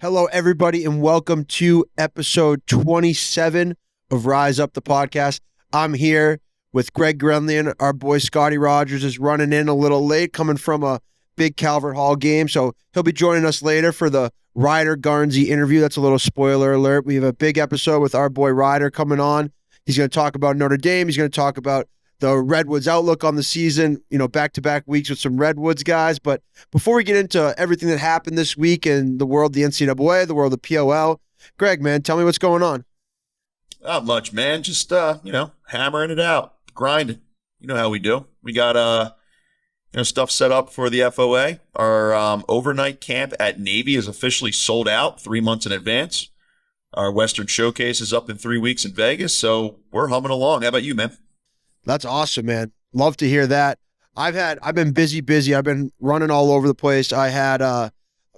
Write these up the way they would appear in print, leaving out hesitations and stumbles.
Hello, everybody, and welcome to episode 27 of Rise Up the Podcast. I'm here with Greg Grenlian. Our boy Scotty Rogers is running in a little late, coming from a big Calvert Hall game, so he'll be joining us later for the Ryder Garnsey interview. That's a little spoiler alert. We have a big episode with our boy Ryder coming on. He's going to talk about Notre Dame. He's going to talk about the Redwoods outlook on the season, back-to-back weeks with some Redwoods guys. But before we get into everything that happened this week in the world of the NCAA, the world of PLL, Greg, man, tell me what's going on. Not much, man. Just, hammering it out, grinding. You know how we do. We got, stuff set up for the FOA. Our overnight camp at Navy is officially sold out 3 months in advance. Our Western Showcase is up in 3 weeks in Vegas, so we're humming along. How about you, man? That's awesome, man. Love to hear that. I've been busy. I've been running all over the place. I had a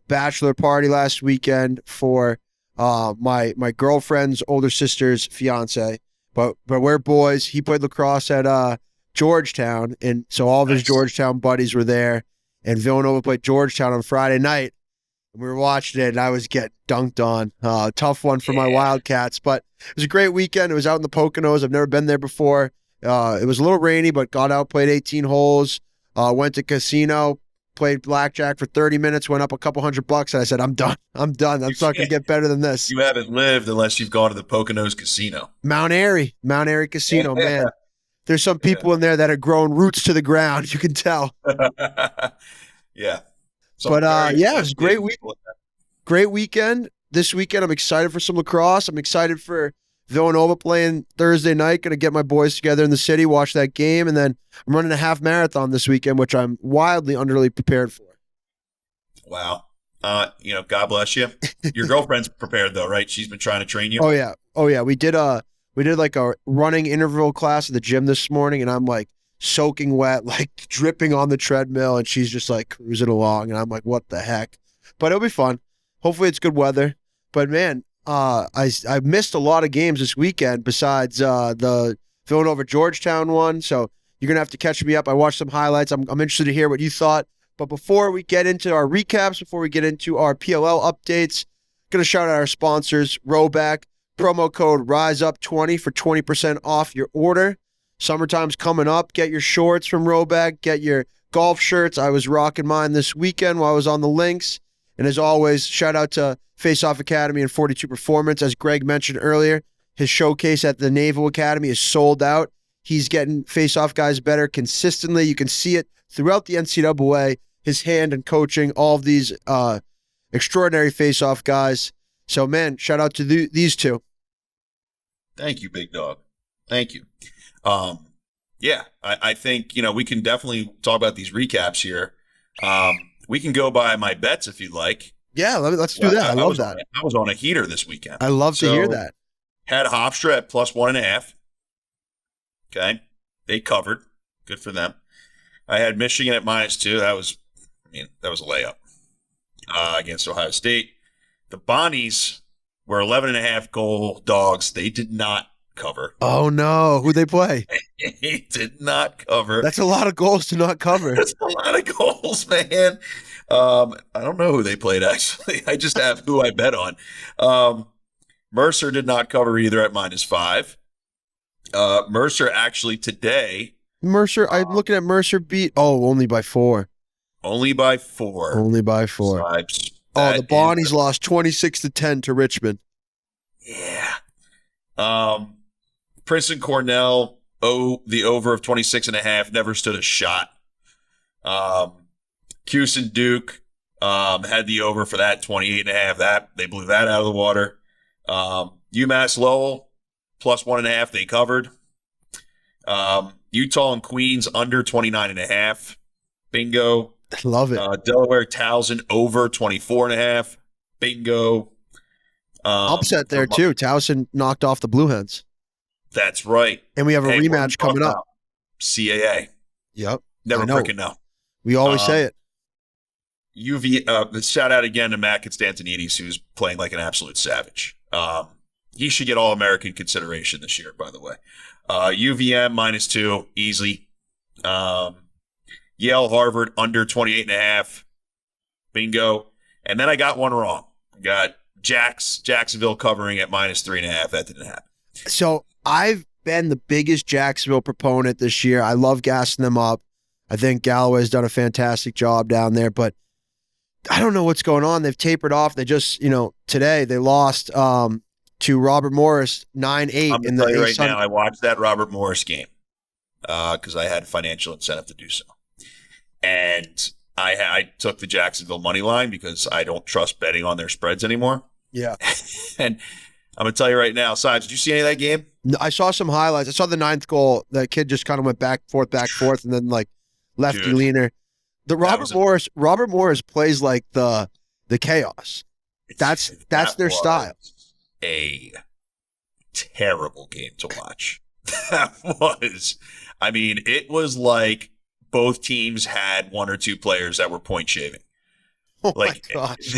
bachelor party last weekend for my girlfriend's older sister's fiance, but we're boys. He played lacrosse at Georgetown, and so all of his Georgetown buddies were there. And Villanova played Georgetown on Friday night, and we were watching it, and I was getting dunked on. Tough one for my Wildcats, but it was a great weekend. It was out in the Poconos. I've never been there before. It was a little rainy, but got out, played 18 holes, went to casino, played blackjack for 30 minutes, went up a couple $100, and I said, I'm done. I'm not going to get better than this. You haven't lived unless you've gone to the Poconos Casino. Mount Airy Casino, man. There's some people in there that are growing roots to the ground. You can tell. Yeah. But, it was a great week. Great weekend. This weekend, I'm excited for some lacrosse. I'm excited for Villanova playing Thursday night. Going to get my boys together in the city, watch that game, and then I'm running a half marathon this weekend, which I'm wildly underly prepared for. Wow. God bless you. Your girlfriend's prepared though, right? She's been trying to train you. Oh yeah. We did like a running interval class at the gym this morning, and I'm like soaking wet, like dripping on the treadmill, and she's just like cruising along, and I'm like, what the heck? But it'll be fun. Hopefully it's good weather. But man, I missed a lot of games this weekend besides the Villanova Georgetown one, so you're gonna have to catch me up. I watched some highlights. I'm interested to hear what you thought. But before we get into our recaps, before we get into our PLL updates, gonna shout out our sponsors, Rowback. Promo code RISEUP20 for 20% off your order. Summertime's coming up. Get your shorts from Rowback. Get your golf shirts. I was rocking mine this weekend while I was on the links. And as always, shout out to Face Off Academy and 42 Performance. As Greg mentioned earlier, his showcase at the Naval Academy is sold out. He's getting Face Off guys better consistently. You can see it throughout the NCAA, his hand in coaching all of these extraordinary Face Off guys. So, man, shout out to these two. Thank you, big dog. Thank you. I think, we can definitely talk about these recaps here. We can go by my bets if you'd like. Yeah, let's do that. I love that. I was on a heater this weekend. I love to hear that. Had Hofstra at +1.5. Okay. They covered. Good for them. I had Michigan at -2. That was a layup against Ohio State. The Bonnies were 11.5 goal dogs. They did not cover. Oh, no. Who'd they play? They did not cover. That's a lot of goals to not cover. That's a lot of goals, man. I don't know who they played, actually. I just have who I bet on. Mercer did not cover either at -5. Mercer actually today. I'm looking at Mercer beat. Oh, only by 4. Only by 4. Only by 4. The Bonnies lost 26-10 to Richmond. Yeah. Princeton Cornell, the over of 26.5, never stood a shot. Cuse and Duke had the over for that, 28.5. That they blew that out of the water. UMass Lowell, +1.5, they covered. Utah and Queens under 29.5. Bingo. I love it. Delaware Towson over 24.5. Bingo. Upset there too. Towson knocked off the Blue Hens. That's right. And we have a rematch coming up. CAA. Yep. Never freaking know. We always say it. Shout out again to Matt Constantinides, who's playing like an absolute savage. He should get All-American consideration this year, by the way. UVM -2, easily. Yale, Harvard, under 28.5. Bingo. And then I got one wrong. Got Jacksonville covering at -3.5. That didn't happen. So I've been the biggest Jacksonville proponent this year. I love gassing them up. I think Galloway's done a fantastic job down there, but I don't know what's going on. They've tapered off. They just, today they lost to Robert Morris 9-8. I'm going to tell you right now, I watched that Robert Morris game because I had financial incentive to do so. And I took the Jacksonville money line because I don't trust betting on their spreads anymore. Yeah. And I'm going to tell you right now, Sides, did you see any of that game? No, I saw some highlights. I saw the 9th goal. The kid just kind of went back, forth, and then like lefty leaner. The Robert Morris plays like the chaos. That's their style. A terrible game to watch. It was like both teams had one or two players that were point shaving. Oh my gosh.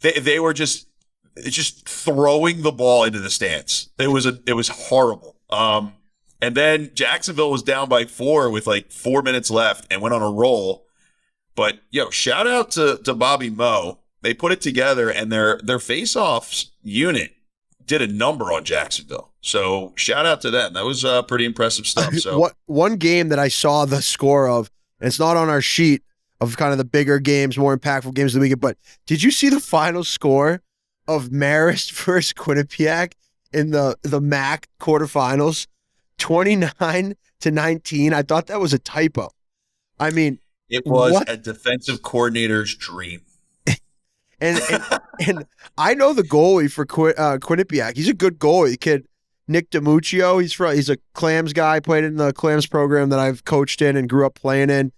They were just throwing the ball into the stands. It was horrible. And then Jacksonville was down by 4 with like 4 minutes left and went on a roll. But shout out to Bobby Moe. They put it together, and their face-offs unit did a number on Jacksonville. So shout out to them. That was pretty impressive stuff. So one game that I saw the score of, and it's not on our sheet of kind of the bigger games, more impactful games of the weekend, but did you see the final score of Marist versus Quinnipiac in the MAC quarterfinals? 29-19. I thought that was a typo. I mean, it was a defensive coordinator's dream. And I know the goalie for Quinnipiac. He's a good goalie. Kid Nick DiMuccio. He's a Clams guy. Played in the Clams program that I've coached in and grew up playing in.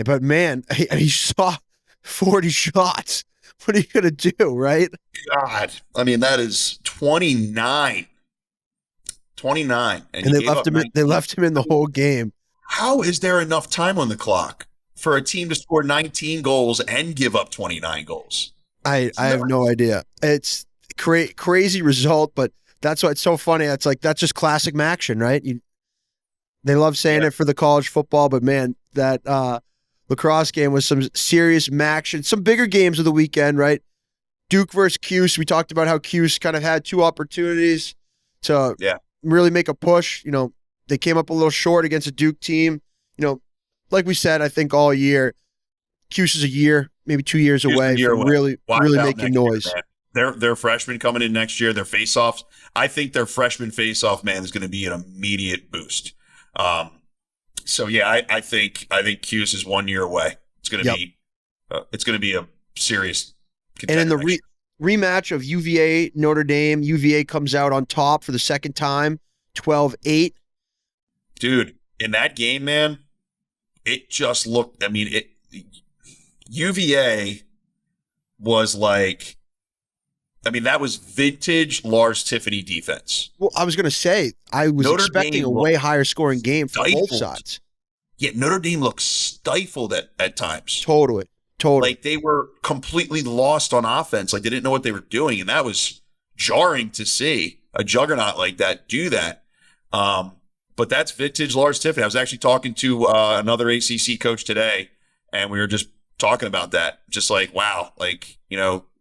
But man, he saw 40 shots. What are you gonna do, right? God, that is 29. 29, and they left him in the whole game. How is there enough time on the clock for a team to score 19 goals and give up 29 goals? I have no idea. It's crazy result, but that's why it's so funny. It's like, that's just classic Maction, right? They love saying it for the college football, but man, that lacrosse game was some serious Maction. Some bigger games of the weekend, right? Duke versus Cuse. We talked about how Cuse kind of had 2 opportunities to really make a push. They came up a little short against a Duke team. Like we said, I think all year, Cuse is a year, maybe 2 years away from really making noise. Their freshmen coming in next year, their face-offs. I think their freshman face-off man is going to be an immediate boost. I think Cuse is 1 year away. It's going to be a serious contender. And in the rematch of UVA Notre Dame, UVA comes out on top for the second time, 12-8. Dude, in that game, man, it just looked. UVA was like, that was vintage Lars Tiffany defense. Well, I was going to say, I was expecting a way higher scoring game for both sides. Yeah, Notre Dame looked stifled at times. Totally. Like they were completely lost on offense. Like they didn't know what they were doing. And that was jarring to see a juggernaut like that do that. But that's vintage Lars Tiffany. I was actually talking to another ACC coach today, and we were just talking about that. Just like, wow, like,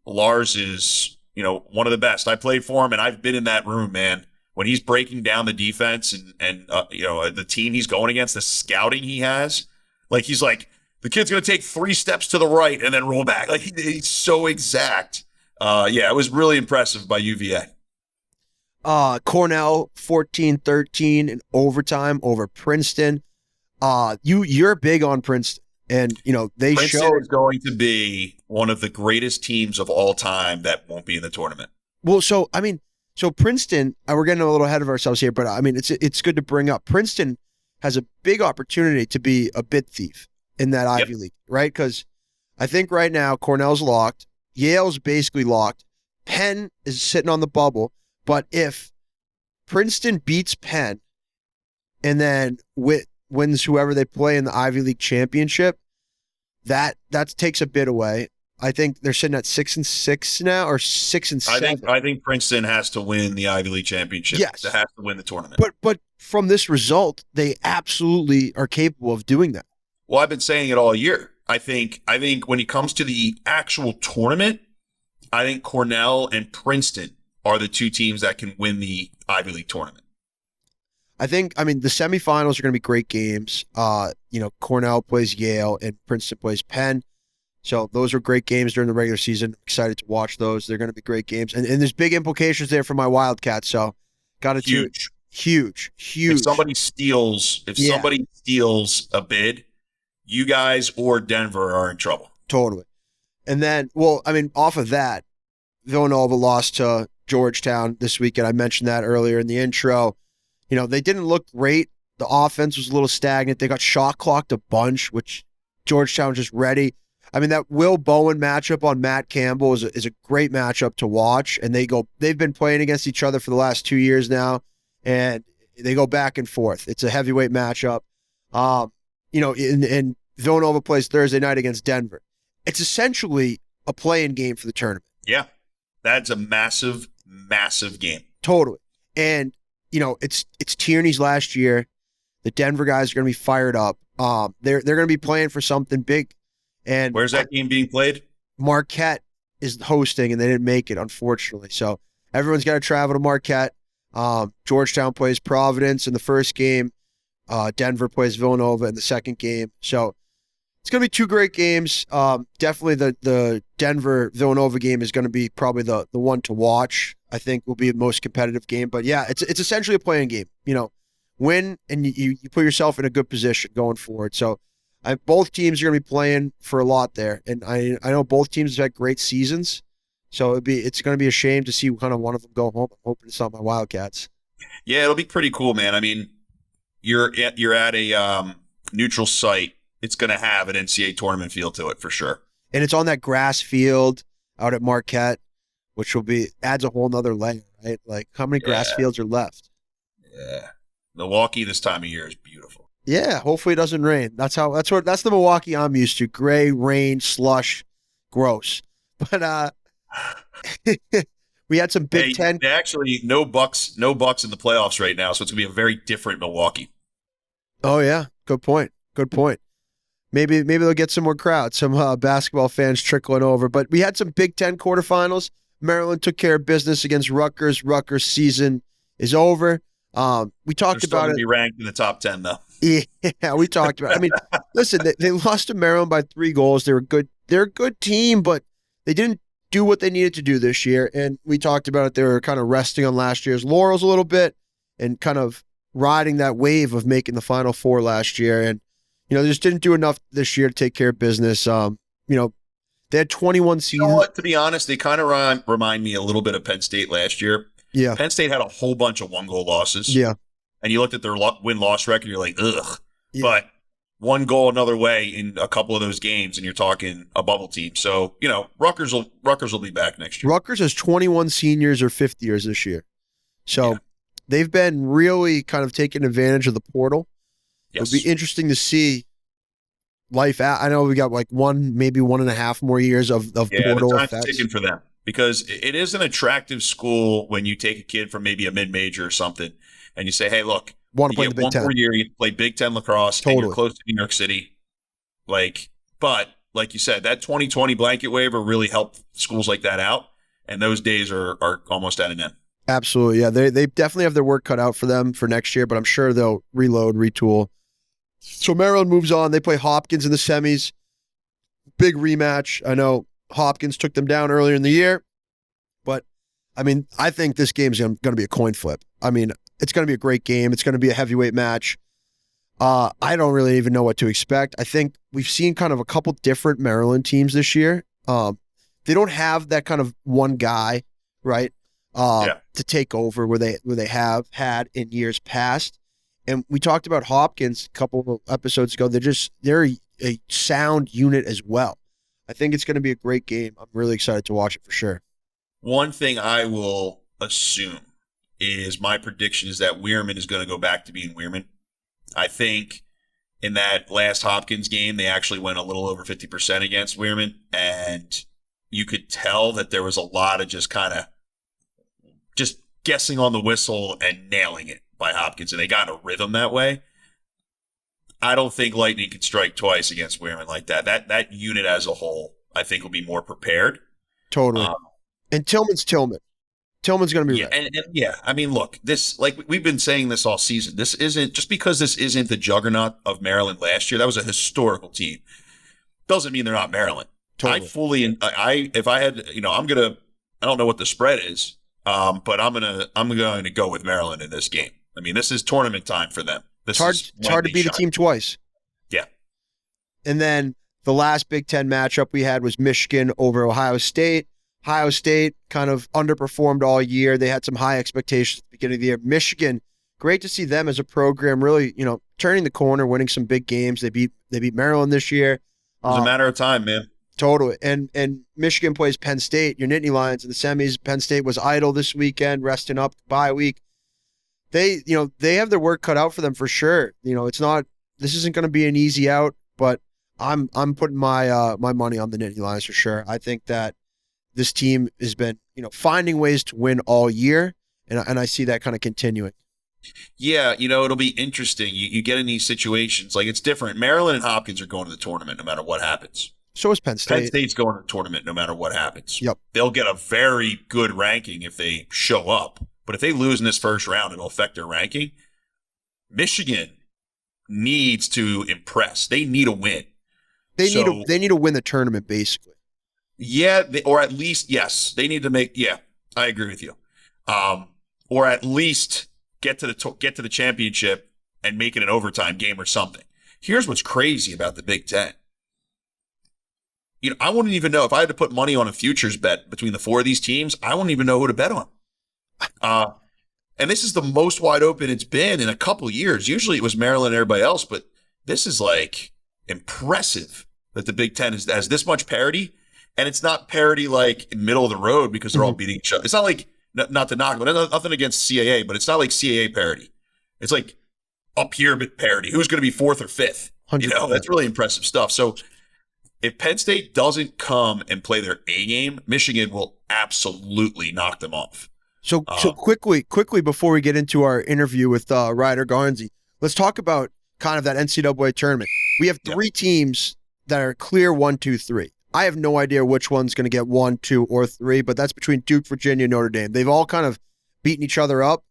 Lars is, one of the best. I played for him, and I've been in that room, man. When he's breaking down the defense and the team he's going against, the scouting he has, like he's like, the kid's going to take 3 steps to the right and then roll back. Like he's so exact. It was really impressive by UVA. Cornell 14-13 in overtime over Princeton. You're big on Princeton, and Princeton is going to be one of the greatest teams of all time that won't be in the tournament. Well, so Princeton, we're getting a little ahead of ourselves here, but it's good to bring up. Princeton has a big opportunity to be a bid thief in that Ivy League, right? Because I think right now Cornell's locked, Yale's basically locked, Penn is sitting on the bubble. But if Princeton beats Penn and then wins whoever they play in the Ivy League championship, that takes a bit away. I think they're sitting at 6-6 now, or 6-7. I think Princeton has to win the Ivy League championship. Yes, to have to win the tournament. But from this result, they absolutely are capable of doing that. Well, I've been saying it all year. I think when it comes to the actual tournament, I think Cornell and Princeton are the two teams that can win the Ivy League tournament. I mean, the semifinals are going to be great games. Cornell plays Yale and Princeton plays Penn. So those are great games during the regular season. Excited to watch those. They're going to be great games. And there's big implications there for my Wildcats. So got to Huge. Huge. If somebody steals a bid, you guys or Denver are in trouble. Totally. And then, off of that, Villanova lost to Georgetown this weekend. I mentioned that earlier in the intro. They didn't look great. The offense was a little stagnant. They got shot clocked a bunch, which Georgetown was just ready. I mean, that Will Bowen matchup on Matt Campbell is a great matchup to watch. And they've been playing against each other for the last 2 years now, and they go back and forth. It's a heavyweight matchup. And Villanova plays Thursday night against Denver. It's essentially a play-in game for the tournament. Yeah, that's a massive, massive game. Totally. And it's Tourneys last year. The Denver guys are going to be fired up. They're going to be playing for something big. And where's that game being played? Marquette is hosting, and they didn't make it, unfortunately. So everyone's got to travel to Marquette. Georgetown plays Providence in the first game. Denver plays Villanova in the second game. So it's going to be two great games. Definitely the Denver-Villanova game is going to be probably the one to watch. I think will be the most competitive game. But, yeah, it's essentially a playing game. Win, and you put yourself in a good position going forward. So both teams are going to be playing for a lot there. And I know both teams have had great seasons. So it's going to be a shame to see kind of one of them go home. I'm hoping it's not my Wildcats. Yeah, it'll be pretty cool, man. I mean, you're at a neutral site. It's going to have an NCAA tournament feel to it for sure. And it's on that grass field out at Marquette, which adds a whole nother layer, right? Like, how many grass fields are left? Yeah. Milwaukee this time of year is beautiful. Yeah, hopefully it doesn't rain. That's the Milwaukee I'm used to. Gray, rain, slush, gross. But we had some Big Ten. Actually, no Bucks in the playoffs right now, so it's gonna be a very different Milwaukee. Oh yeah, good point. Maybe they'll get some more crowds, some basketball fans trickling over. But we had some Big Ten quarterfinals. Maryland took care of business against Rutgers. Rutgers' season is over. We talked about it. Be ranked in the top 10 though. Yeah, we talked about it. I mean, listen, they lost to Maryland by 3 goals. They're a good team, but they didn't do what they needed to do this year. And we talked about it. They were kind of resting on last year's laurels a little bit and kind of riding that wave of making the Final Four last year. And, they just didn't do enough this year to take care of business. They had 21 seasons. You know what? To be honest, they kind of remind me a little bit of Penn State last year. Yeah. Penn State had a whole bunch of 1-goal losses. Yeah. And you looked at their win-loss record, you're like, ugh. Yeah. But 1 goal another way in a couple of those games, and you're talking a bubble team. So, Rutgers will be back next year. Rutgers has 21 seniors or 50 years this year. So they've been really kind of taking advantage of the portal. Yes. It'll be interesting to see life out. I know we got like 1.5 more years of portal the time's effects. ticking for them because it is an attractive school when you take a kid from maybe a mid-major or something and you say, hey, look, want to play the Big Ten. 1 more year, you play Big Ten lacrosse, and you're close to New York City. But like you said, that 2020 blanket waiver really helped schools like that out, and those days are almost at an end. Absolutely, yeah. They definitely have their work cut out for them for next year, but I'm sure they'll reload, retool. So Maryland moves on. They play Hopkins in the semis. Big rematch. I know Hopkins took them down earlier in the year, but I mean, I think this game is going to be a coin flip. I mean, it's going to be a great game. It's going to be a heavyweight match. I don't really even know what to expect. I think we've seen kind of a couple different Maryland teams this year. They don't have that kind of one guy, right? To take over where they have had in years past. And we talked about Hopkins a couple of episodes ago. They're a sound unit as well. I think it's going to be a great game. I'm really excited to watch it for sure. One thing I will assume is my prediction is that Weirman is going to go back to being Weirman. I think in that last Hopkins game, they actually went a little over 50% against Weirman, and you could tell that there was a lot of just guessing on the whistle and nailing it by Hopkins, and they got a rhythm that way. I don't think Lightning can strike twice against Weirman like that. That unit as a whole, I think, will be more prepared. Totally. And Tillman's Tillman. Tillman's going to be Yeah, ready. and yeah, I mean, look, this like we've been saying this all season. This isn't just because this isn't the juggernaut of Maryland last year. That was a historical team. Doesn't mean they're not Maryland. Totally. I if I had, I don't know what the spread is, but I'm going to go with Maryland in this game. I mean, this is tournament time for them. It's hard to beat a team twice. Yeah. And then the last Big Ten matchup we had was Michigan over Ohio State. Ohio State kind of underperformed all year. They had some high expectations at the beginning of the year. Michigan, great to see them as a program really, turning the corner, winning some big games. They beat Maryland this year. It was a matter of time, man. Totally. And Michigan plays Penn State, your Nittany Lions in the semis. Penn State was idle this weekend, resting up, bye week. They have their work cut out for them for sure. This isn't going to be an easy out, but I'm putting my money on the Nittany Lions for sure. I think that this team has been, finding ways to win all year, and I see that kind of continuing. Yeah, it'll be interesting. You get in these situations, like it's different. Maryland and Hopkins are going to the tournament no matter what happens. So is Penn State. Penn State's going to the tournament no matter what happens. Yep. They'll get a very good ranking if they show up. But if they lose in this first round, it'll affect their ranking. Michigan needs to impress. They need a win. They need to win the tournament, basically. Yeah, or at least, yes, they need to make. Yeah, I agree with you. Or at least get to the championship and make it an overtime game or something. Here's what's crazy about the Big Ten. I wouldn't even know if I had to put money on a futures bet between the four of these teams. I wouldn't even know who to bet on. And this is the most wide open it's been in a couple years. Usually it was Maryland and everybody else, but this is like impressive that the Big Ten has this much parity. And it's not parity like in middle of the road because they're all beating each other. It's not like, not to knock, but nothing against CAA, but it's not like CAA parity. It's like up here but parity. Who's going to be fourth or fifth? 100%. That's really impressive stuff. So if Penn State doesn't come and play their A game, Michigan will absolutely knock them off. So quickly before we get into our interview with Ryder Garnsey, let's talk about kind of that NCAA tournament. We have three teams that are clear 1, 2, 3. I have no idea which one's going to get 1, 2, or 3, but that's between Duke, Virginia, and Notre Dame. They've all kind of beaten each other up,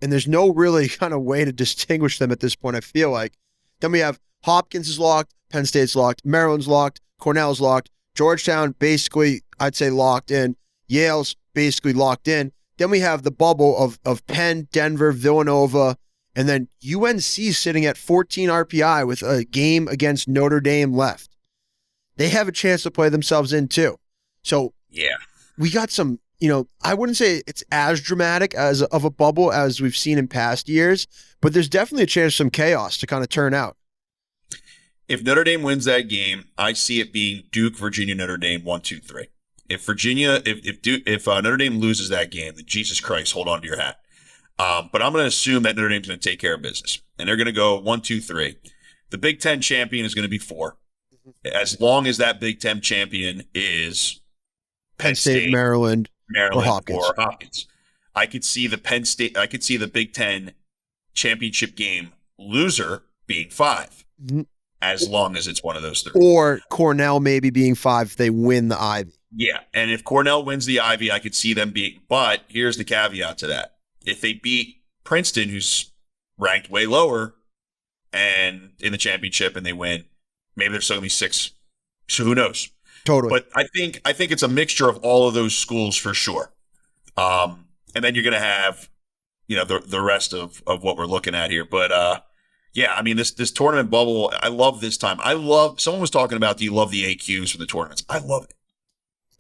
and there's no really kind of way to distinguish them at this point, I feel like. Then we have Hopkins is locked, Penn State's locked, Maryland's locked, Cornell's locked, Georgetown basically, I'd say locked in, Yale's basically locked in. Then we have the bubble of Penn, Denver, Villanova, and then UNC sitting at 14 RPI with a game against Notre Dame left. They have a chance to play themselves in too. So yeah, we got some, I wouldn't say it's as dramatic of a bubble as we've seen in past years, but there's definitely a chance for some chaos to kind of turn out. If Notre Dame wins that game, I see it being Duke, Virginia, Notre Dame 1, 2, 3. If Notre Dame loses that game, then Jesus Christ, hold on to your hat. But I'm going to assume that Notre Dame's going to take care of business, and they're going to go 1, 2, 3. The Big Ten champion is going to be 4. As long as that Big Ten champion is Penn State, Maryland, or Hopkins. I could see the Big Ten championship game loser being 5, as long as it's one of those 3. Or Cornell maybe being 5 if they win the Ivy. Yeah, and if Cornell wins the Ivy, I could see them being. But here's the caveat to that: if they beat Princeton, who's ranked way lower, and in the championship, and they win, maybe they're still going to be 6. So who knows? Totally. But I think it's a mixture of all of those schools for sure. And then you're going to have, the rest of what we're looking at here. But yeah, I mean, this tournament bubble, I love this time. Someone was talking about, do you love the AQs for the tournaments? I love it.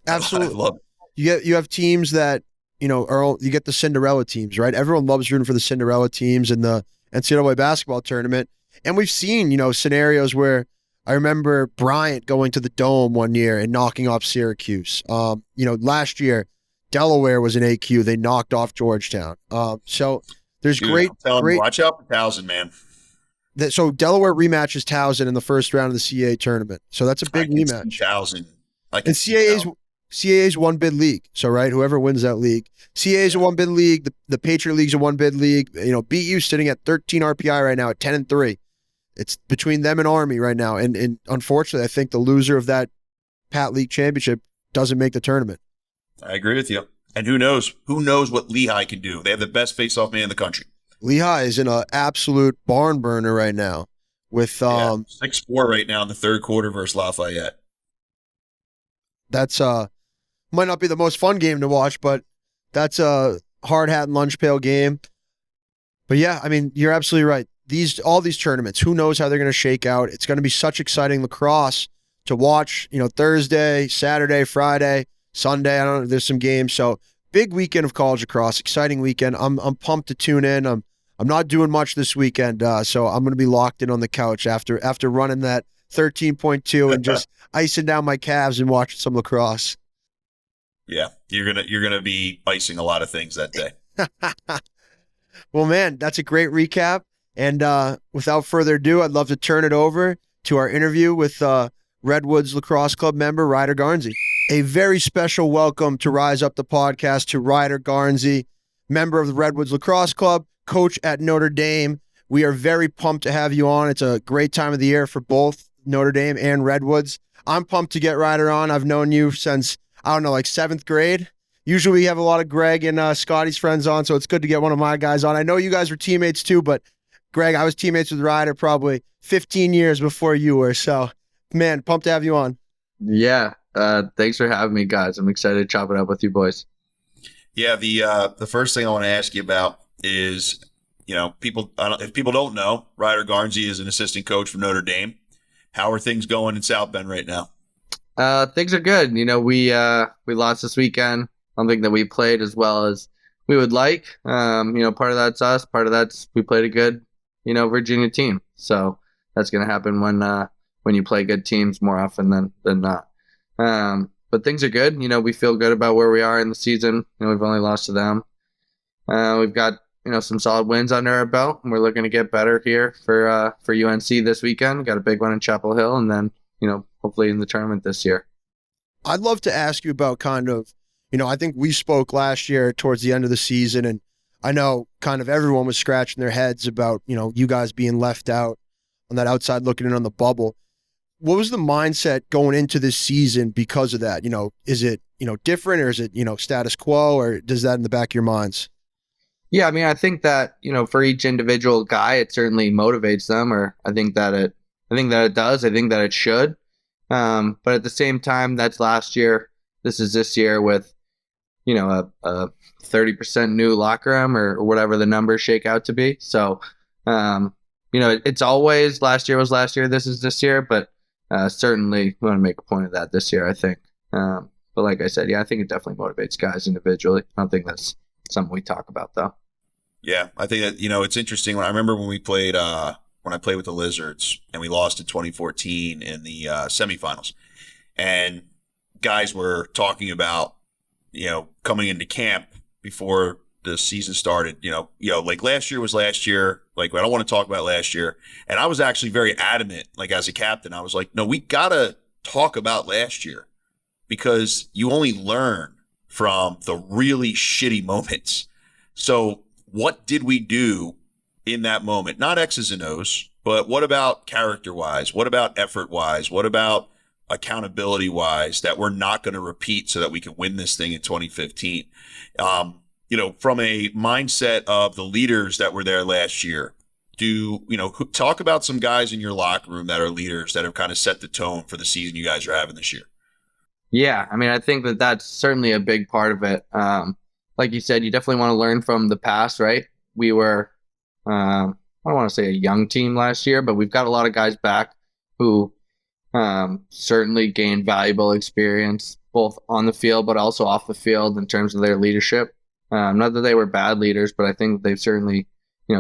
Absolutely. I love it. You have teams that, you get the Cinderella teams, right? Everyone loves rooting for the Cinderella teams in the NCAA basketball tournament. And we've seen, scenarios where I remember Bryant going to the Dome one year and knocking off Syracuse. Last year, Delaware was an AQ. They knocked off Georgetown. So there's great. Watch out for Towson, man. So Delaware rematches Towson in the first round of the CAA tournament. So that's a big rematch. Towson. And CAA's one bid league. So, right, whoever wins that league. CAA's a one bid league. The Patriot League's a one bid league. BU sitting at 13 RPI right now at 10-3. It's between them and Army right now. And unfortunately, I think the loser of that Pat League championship doesn't make the tournament. I agree with you. And who knows? Who knows what Lehigh can do? They have the best face-off man in the country. Lehigh is in an absolute barn burner right now with Yeah, 6-4 right now in the third quarter versus Lafayette. that's might not be the most fun game to watch, but that's a hard hat and lunch pail game. But yeah, I mean, you're absolutely right. All these tournaments, who knows how they're going to shake out? It's going to be such exciting lacrosse to watch. Thursday, Saturday, Friday, Sunday. I don't know. There's some games, so big weekend of college lacrosse. Exciting weekend. I'm pumped to tune in. I'm not doing much this weekend, so I'm going to be locked in on the couch after running that 13.2 and just icing down my calves and watching some lacrosse. Yeah, you're gonna be icing a lot of things that day. Well, man, that's a great recap. And without further ado, I'd love to turn it over to our interview with Redwoods Lacrosse Club member Ryder Garnsey. A very special welcome to Rise Up the Podcast to Ryder Garnsey, member of the Redwoods Lacrosse Club, coach at Notre Dame. We are very pumped to have you on. It's a great time of the year for both Notre Dame and Redwoods. I'm pumped to get Ryder on. I've known you since, I don't know, like 7th grade. Usually we have a lot of Greg and Scotty's friends on, so it's good to get one of my guys on. I know you guys were teammates too, but Greg, I was teammates with Ryder probably 15 years before you were. So, man, pumped to have you on. Yeah, thanks for having me, guys. I'm excited to chop it up with you boys. Yeah, the first thing I want to ask you about is, if people don't know, Ryder Garnsey is an assistant coach for Notre Dame. How are things going in South Benn right now? Things are good. We lost this weekend. I don't think that we played as well as we would like. Part of that's us. Part of that's we played a good, Virginia team. So that's going to happen when you play good teams more often than not. But things are good. We feel good about where we are in the season. We've only lost to them. We've got some solid wins under our belt, and we're looking to get better here for UNC this weekend. Got a big one in Chapel Hill, and then hopefully in the tournament this year. I'd love to ask you about kind of, I think we spoke last year towards the end of the season, and I know kind of everyone was scratching their heads about, you guys being left out on that outside looking in on the bubble. What was the mindset going into this season because of that? Is it, different, or is it, status quo, or does that in the back of your minds? Yeah, I mean, I think that, for each individual guy, it certainly motivates them, or I think that it does. I think that it should. But at the same time, that's last year. This is this year with, a 30% new locker room or whatever the numbers shake out to be. So, it's always last year was last year. This is this year, but certainly we want to make a point of that this year, I think. But like I said, yeah, I think it definitely motivates guys individually. I don't think that's something we talk about, though. Yeah, I think that, it's interesting. I remember when we played, when I played with the Lizards and we lost in 2014 in the semifinals, and guys were talking about, coming into camp before the season started, like last year was last year. Like, I don't want to talk about last year. And I was actually very adamant, like as a captain, I was like, no, we got to talk about last year, because you only learn from the really shitty moments. So what did we do in that moment? Not X's and O's, but what about character-wise? What about effort-wise? What about accountability-wise that we're not going to repeat so that we can win this thing in 2015? From a mindset of the leaders that were there last year, talk about some guys in your locker room that are leaders that have kind of set the tone for the season you guys are having this year. Yeah, I mean, I think that that's certainly a big part of it. Like you said, you definitely want to learn from the past, right? We were, I don't want to say a young team last year, but we've got a lot of guys back who certainly gained valuable experience, both on the field, but also off the field in terms of their leadership. Not that they were bad leaders, but I think they've certainly,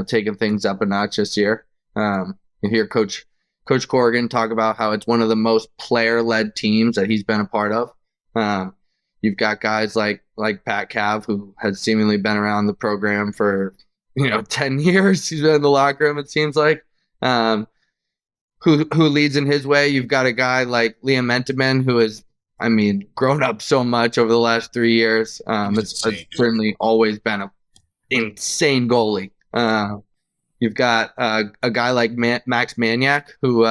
taken things up a notch this year. You hear Coach Corrigan talk about how it's one of the most player-led teams that he's been a part of. You've got guys like Pat Cav, who has seemingly been around the program for 10 years. He's been in the locker room, it seems like. Who leads in his way. You've got a guy like Liam Mentiman, who has, grown up so much over the last 3 years. It's certainly always been an insane goalie. You've got a guy like Max Maniak, who,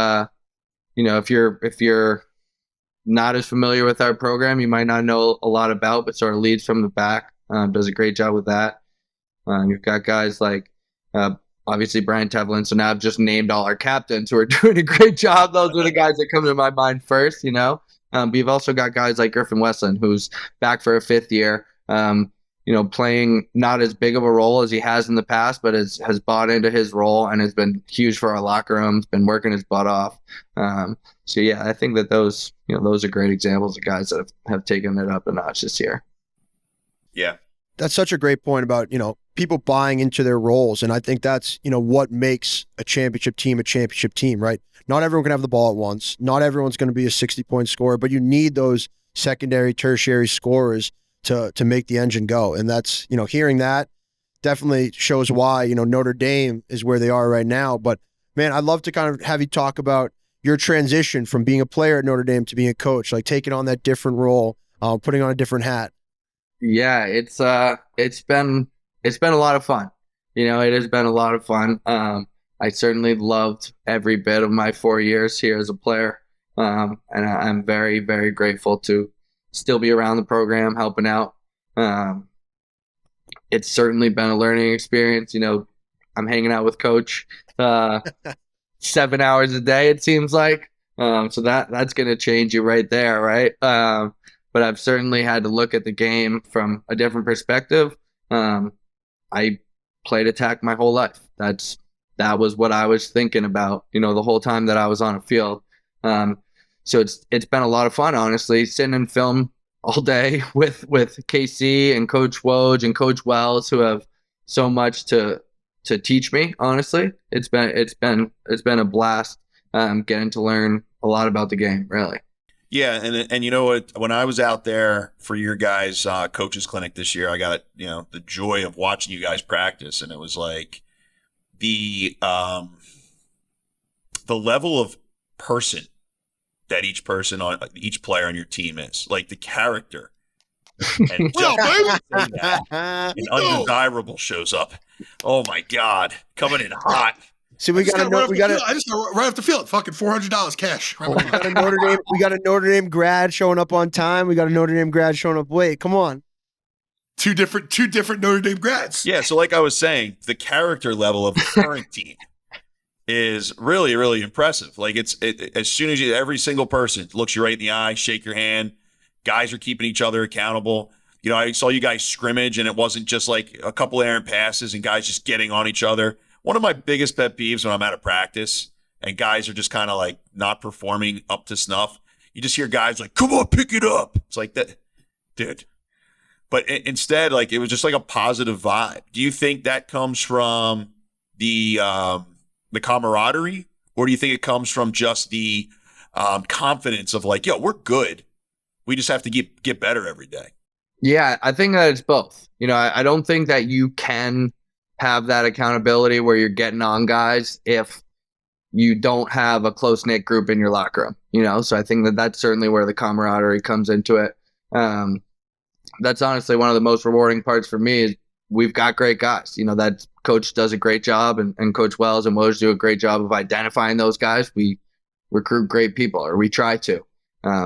if you're not as familiar with our program, you might not know a lot about, but sort of leads from the back, does a great job with that. You've got guys like, obviously Brian Tevlin. So now I've just named all our captains who are doing a great job. Those are the guys that come to my mind first, But you've also got guys like Griffin Westland, who's back for a 5th year, playing not as big of a role as he has in the past, but has bought into his role and has been huge for our locker room. Has been working his butt off. So yeah, I think that those are great examples of guys that have taken it up a notch this year. Yeah. That's such a great point about, people buying into their roles. And I think that's, what makes a championship team, right? Not everyone can have the ball at once. Not everyone's going to be a 60-point scorer, but you need those secondary, tertiary scorers to make the engine go. And that's, hearing that definitely shows why, Notre Dame is where they are right now. But man, I'd love to kind of have you talk about your transition from being a player at Notre Dame to being a coach, like taking on that different role, putting on a different hat. Yeah, it's been a lot of fun. It has been a lot of fun. I certainly loved every bit of my 4 years here as a player. And I'm very, very grateful to still be around the program, helping out. It's certainly been a learning experience. I'm hanging out with Coach 7 hours a day, it seems like. So that's going to change you right there, right? But I've certainly had to look at the game from a different perspective. I played attack my whole life. That was what I was thinking about, the whole time that I was on a field. So it's been a lot of fun, honestly, sitting in film all day with KC and Coach Woj and Coach Wells, who have so much to teach me. Honestly, it's been a blast getting to learn a lot about the game, really. Yeah, and you know what? When I was out there for your guys' coaches clinic this year, I got the joy of watching you guys practice, and it was like the level of person that each player on your team is, like the character. And an undesirable shows up. Oh my God, coming in hot. See, we got I just got right off the field. Fucking $400 cash. We got a Notre Dame grad showing up on time. We got a Notre Dame grad showing up late. Come on. Two different Notre Dame grads. Yeah, so like I was saying, the character level of the current team is really, really impressive. Like as soon as every single person looks you right in the eye, shake your hand. Guys are keeping each other accountable. I saw you guys scrimmage, and it wasn't just like a couple errant passes and guys just getting on each other. One of my biggest pet peeves when I'm out of practice and guys are just kind of like not performing up to snuff, you just hear guys like, "Come on, pick it up." It's like that, dude. But instead, like, it was just like a positive vibe. Do you think that comes from the camaraderie, or do you think it comes from just the confidence of like, yo, we're good. We just have to get better every day? Yeah, I think that it's both. I don't think that you can have that accountability where you're getting on guys if you don't have a close-knit group in your locker room, so I think that that's certainly where the camaraderie comes into it. That's honestly one of the most rewarding parts for me is we've got great guys. That coach does a great job, and Coach Wells and Woj do a great job of identifying those guys. We recruit great people, or we try to.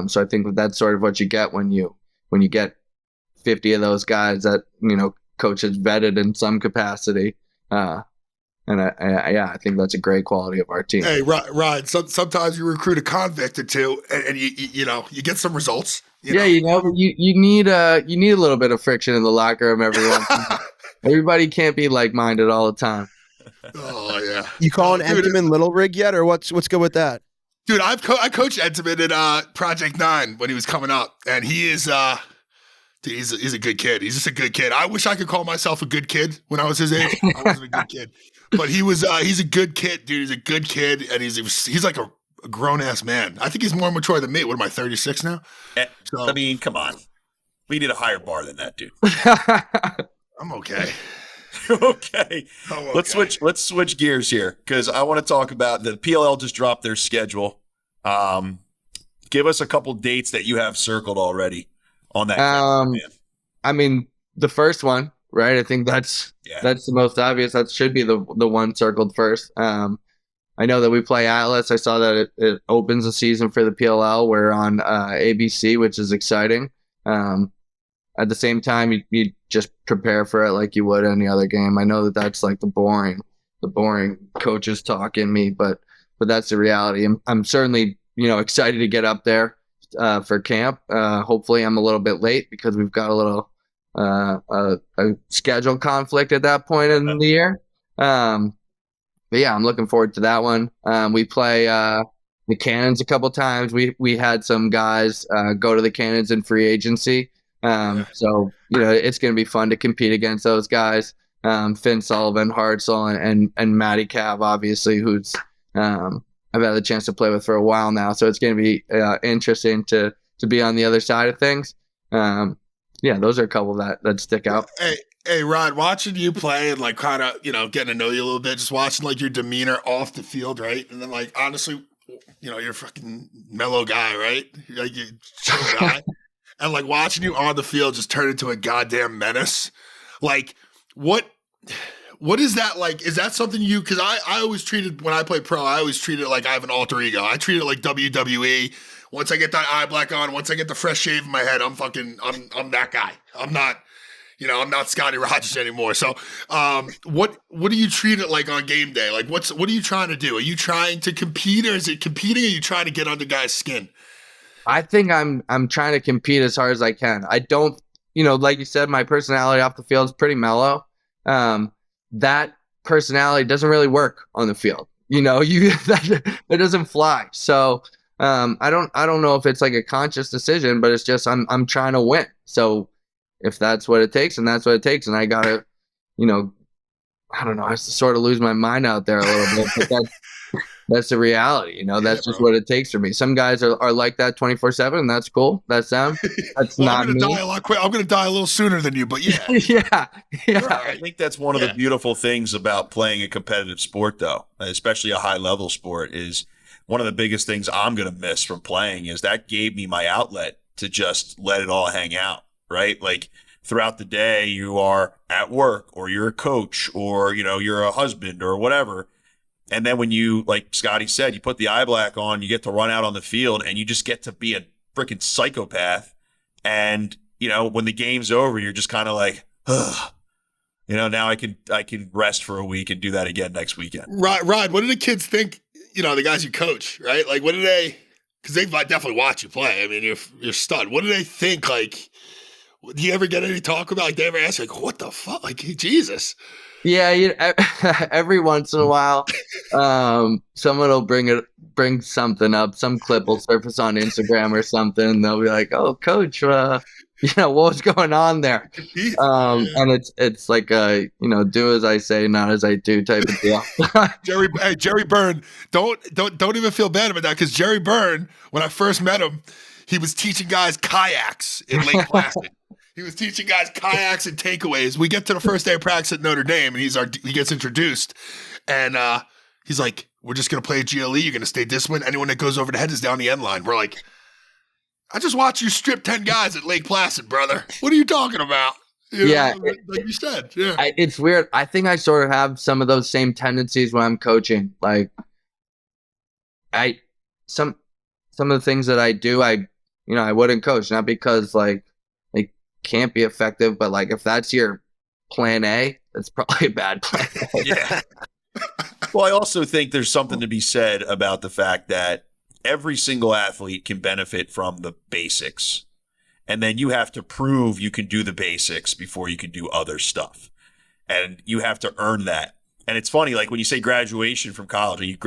So I think that's sort of what you get when you get 50 of those guys that, coach has vetted in some capacity. And I think that's a great quality of our team. Hey, Rod, sometimes you recruit a convict or two and you get some results. You need a little bit of friction in the locker room every once in a while. Everybody can't be like-minded all the time. Oh, yeah. You calling Entenmann Little Rig yet, or what's good with that? Dude, I coached Entenmann in Project 9 when he was coming up, and he is he's a good kid. He's just a good kid. I wish I could call myself a good kid when I was his age. I wasn't a good kid. But he's a good kid, dude. He's a good kid, and he's like a grown-ass man. I think he's more mature than me. What am I, 36 now? I mean, come on. We need a higher bar than that, dude. I'm okay. Okay. Let's switch gears here, because I want to talk about the PLL just dropped their schedule. Give us a couple dates that you have circled already on that. I mean, the first one, right? I think that's the most obvious. That should be the one circled first. I know that we play Atlas. I saw that it opens the season for the PLL. We're on ABC, which is exciting. At the same time, you just prepare for it like you would any other game. I know that that's like the boring coaches talk in me, but that's the reality. I'm certainly, excited to get up there for camp. Hopefully I'm a little bit late because we've got a little a schedule conflict at that point in the year. But yeah, I'm looking forward to that one. We play the Cannons a couple times. We had some guys go to the Cannons in free agency. So, it's going to be fun to compete against those guys. Finn Sullivan, Hartzell, and Matty Cav, obviously, who's I've had the chance to play with for a while now. So it's going to be interesting to be on the other side of things. Those are a couple that stick out. Hey, Rod, watching you play and kind of, getting to know you a little bit, just watching your demeanor off the field, right? And then honestly, you're a fucking mellow guy, right? You're a chill guy. And watching you on the field just turn into a goddamn menace. What is that like? Is that something because I always treated, when I play pro, I always treat it like I have an alter ego. I treat it like WWE. Once I get that eye black on, once I get the fresh shave in my head, I'm that guy. I'm not, I'm not Scotty Rogers anymore. So, what do you treat it like on game day? What are you trying to do? Are you trying to compete, or is it competing? Or are you trying to get under guys' skin? I think I'm trying to compete as hard as I can. I don't, like you said, my personality off the field is pretty mellow. That personality doesn't really work on the field. That doesn't fly. So, I don't know if it's a conscious decision, but it's just I'm trying to win. So if that's what it takes, and that's what it takes, and I gotta, I don't know, I sort of lose my mind out there a little bit, but that's the reality. That's just what it takes for me. Some guys are like that 24/7, and that's cool. That's them. That's not me. I'm gonna die a little sooner than you, but yeah. yeah. I think that's one of the beautiful things about playing a competitive sport, though, especially a high level sport, is one of the biggest things I'm going to miss from playing is that gave me my outlet to just let it all hang out, right? Throughout the day, you are at work, or you're a coach, or, you're a husband or whatever. And then when you, like Scotty said, you put the eye black on, you get to run out on the field, and you just get to be a freaking psychopath. And, when the game's over, you're just kind of like, ugh. Now I can rest for a week and do that again next weekend. Rod, what do the kids think? The guys you coach, right? What do they? Because they definitely watch you play. I mean, you're stud. What do they think? Do you ever get any talk about? They ever ask what the fuck? Jesus. Yeah, every once in a while, someone will bring something up. Some clip will surface on Instagram or something. And they'll be like, "Oh, coach, what was going on there?" And it's like do as I say, not as I do type of deal. Jerry Byrne, don't even feel bad about that, because Jerry Byrne, when I first met him, he was teaching guys kayaks in Lake Placid. He was teaching guys kayaks and takeaways. We get to the first day of practice at Notre Dame, and he gets introduced, and he's like, "We're just gonna play GLE. You're gonna stay disciplined. Anyone that goes over the head is down the end line." We're like, "I just watched you strip 10 guys at Lake Placid, brother. What are you talking about?" Like you said, yeah. It's weird. I think I sort of have some of those same tendencies when I'm coaching. Some of the things that I do, I wouldn't coach, not because they can't be effective, but if that's your plan A, that's probably a bad plan A. Yeah. Well, I also think there's something to be said about the fact that every single athlete can benefit from the basics. And then you have to prove you can do the basics before you can do other stuff. And you have to earn that. And it's funny, when you say graduation from college, you